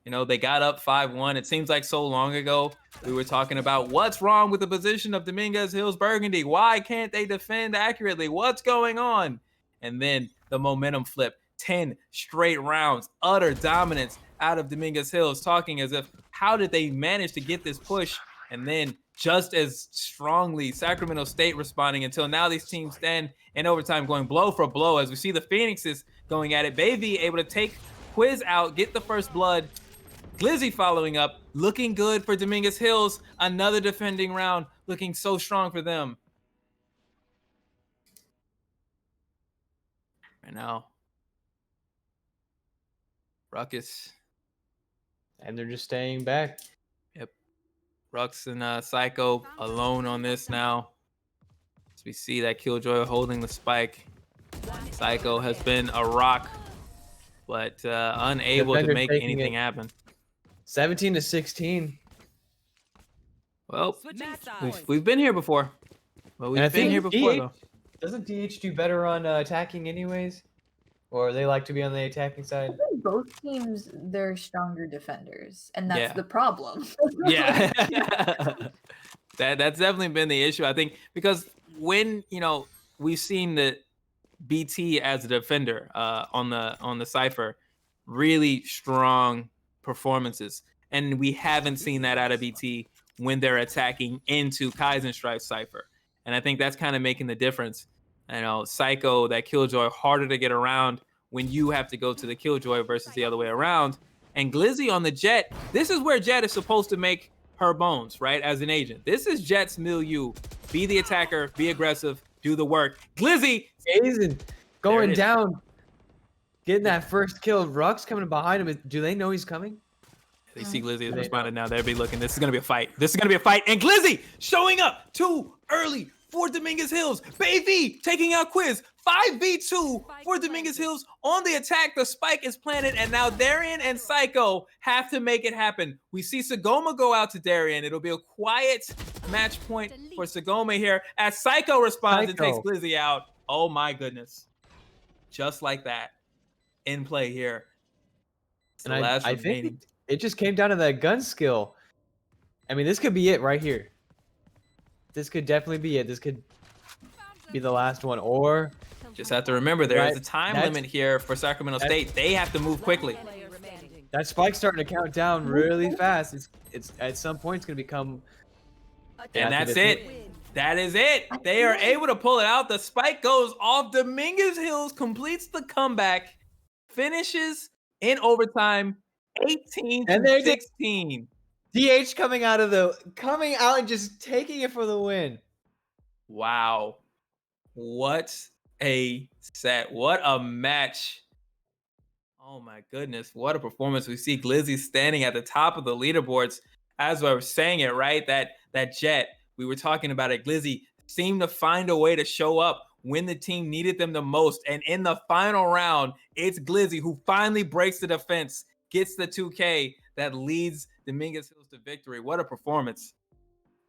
S3: You know, they got up 5-1. It seems like so long ago we were talking about what's wrong with the position of Dominguez Hills Burgundy. Why can't they defend accurately? What's going on? And then the momentum flip. 10 straight rounds, utter dominance out of Dominguez Hills, talking as if, how did they manage to get this push? And then just as strongly, Sacramento State responding until now these teams stand in overtime going blow for blow as we see the Phoenixes going at it. Baby able to take Quiz out, get the first blood. Glizzy following up, looking good for Dominguez Hills. Another defending round, looking so strong for them. Right now, Ruckus.
S2: And they're just staying back.
S3: Yep. Rux and Psycho alone on this now. As we see that Killjoy holding the spike. Psycho has been a rock, but unable to make anything happen.
S2: 17 to 16.
S3: Well, we've been here before. Well, we've been here before, though.
S2: Doesn't DH do better on attacking anyways? Or they like to be on the attacking side?
S1: I think both teams, they're stronger defenders, and that's
S3: Yeah.
S1: the problem.
S3: Yeah. That's definitely been the issue, I think, because when, you know, we've seen the BT as a defender on the Cypher, really strong performances. And we haven't seen that out of BT when they're attacking into Kaizen Strife Cypher. And I think that's kind of making the difference. You know, Psycho, that Killjoy, harder to get around when you have to go to the Killjoy versus the other way around. And Glizzy on the Jet, this is where Jet is supposed to make her bones, right, as an agent. This is Jet's milieu. Be the attacker, be aggressive, do the work. Glizzy!
S2: Kaizen going down. Getting that first kill. Rux coming behind him. Do they know he's coming?
S3: They see Glizzy has responded now. They'll be looking. This is going to be a fight. This is going to be a fight. And Glizzy showing up too early for Dominguez Hills. Baby taking out Quiz. 5v2 for Dominguez Hills on the attack. The spike is planted. And now Darian and Psycho have to make it happen. We see Sagoma go out to Darian. It'll be a quiet match point for Sagoma here as Psycho responds and takes Glizzy out. Oh my goodness. Just like that. In play here.
S2: And I think it just came down to that gun skill. I mean, this could be it right here. This could definitely be it. This could be the last one. Or
S3: just have to remember there is a time limit here for Sacramento State. They have to move quickly.
S2: That spike's starting to count down really fast. It's at some point it's going to become.
S3: And that's it. That is it. They are able to pull it out. The spike goes off. Dominguez Hills completes the comeback. Finishes in overtime, 18 to 16.
S2: DH coming out and just taking it for the win.
S3: Wow. What a set. What a match. Oh my goodness. What a performance. We see Glizzy standing at the top of the leaderboards as I was saying it, right? That Jet, we were talking about it. Glizzy seemed to find a way to show up when the team needed them the most. And in the final round, it's Glizzy who finally breaks the defense, gets the 2K that leads Dominguez Hills to victory. What a performance.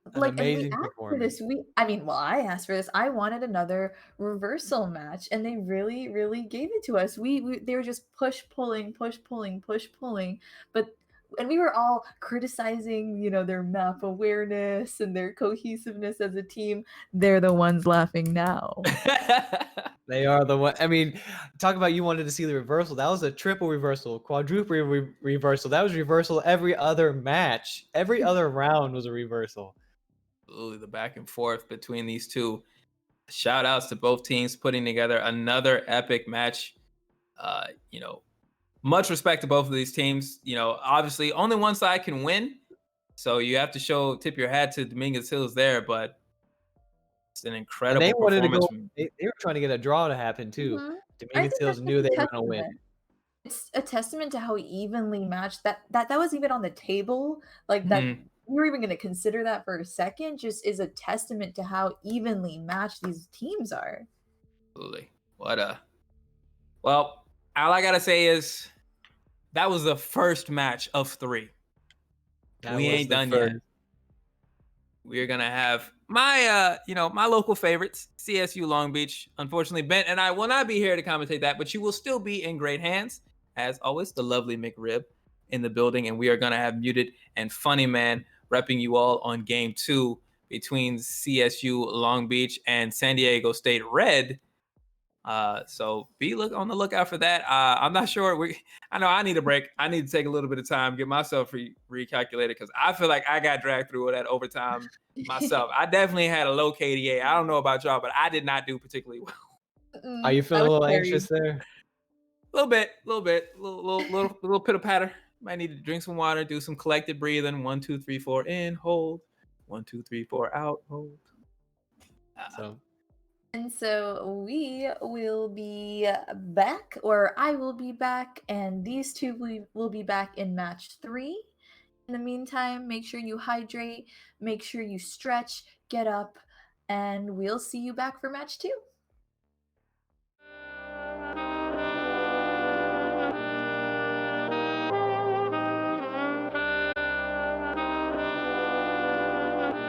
S2: An
S1: Like, and we
S2: amazing
S1: asked for
S2: performance.
S1: this. I asked for this. I wanted another reversal match, and they really, really gave it to us. They were just push pulling, push pulling, push pulling, but and we were all criticizing, their map awareness and their cohesiveness as a team. They're the ones laughing now.
S2: They are the one. I mean, talk about you wanted to see the reversal. That was a triple reversal, quadruple reversal. That was reversal every other match. Every other round was a reversal.
S3: Ooh, the back and forth between these two. Shout outs to both teams putting together another epic match. Much respect to both of these teams. Obviously only one side can win. So you have to tip your hat to Dominguez Hills there, but it's an
S2: And
S3: incredible
S2: they wanted to
S3: performance.
S2: go. They were trying to get a draw to happen too.
S1: Mhm. I
S2: Dominguez
S1: think
S2: Hills
S1: that's
S2: knew
S1: just
S2: they
S1: a
S2: were going to win.
S1: testament. It's a testament to how evenly matched that was even on the table. Like that,
S3: Mhm.
S1: we were even going to consider that for a second. Just is a testament to how evenly matched these teams are.
S3: Absolutely. Well, all I gotta say is that was the first match of 3.
S2: That
S3: We
S2: was
S3: ain't
S2: the
S3: done
S2: first.
S3: yet. We're gonna have my local favorites, CSU Long Beach. Unfortunately, Bent and I will not be here to commentate that, but you will still be in great hands. As always, the lovely McRib in the building, and we are gonna have Muted and Funny Man repping you all on game 2 between CSU Long Beach and San Diego State Red. So be on the lookout for that. I'm not sure. I know I need a break. I need to take a little bit of time, get myself recalculated because I feel like I got dragged through that overtime myself. I definitely had a low KDA. I don't know about y'all, but I did not do particularly well.
S2: Are you
S1: I
S2: feeling a
S1: was
S2: little
S1: scary.
S2: anxious there?
S3: A little bit, little pitter patter. Might need to drink some water, do some collected breathing. 1, 2, 3, 4 in, hold. 1, 2, 3, 4 out, hold.
S2: So
S1: And so we will be back, or I will be back, and these two will be back in match 3. In the meantime, make sure you hydrate, make sure you stretch, get up, and we'll see you back for match 2.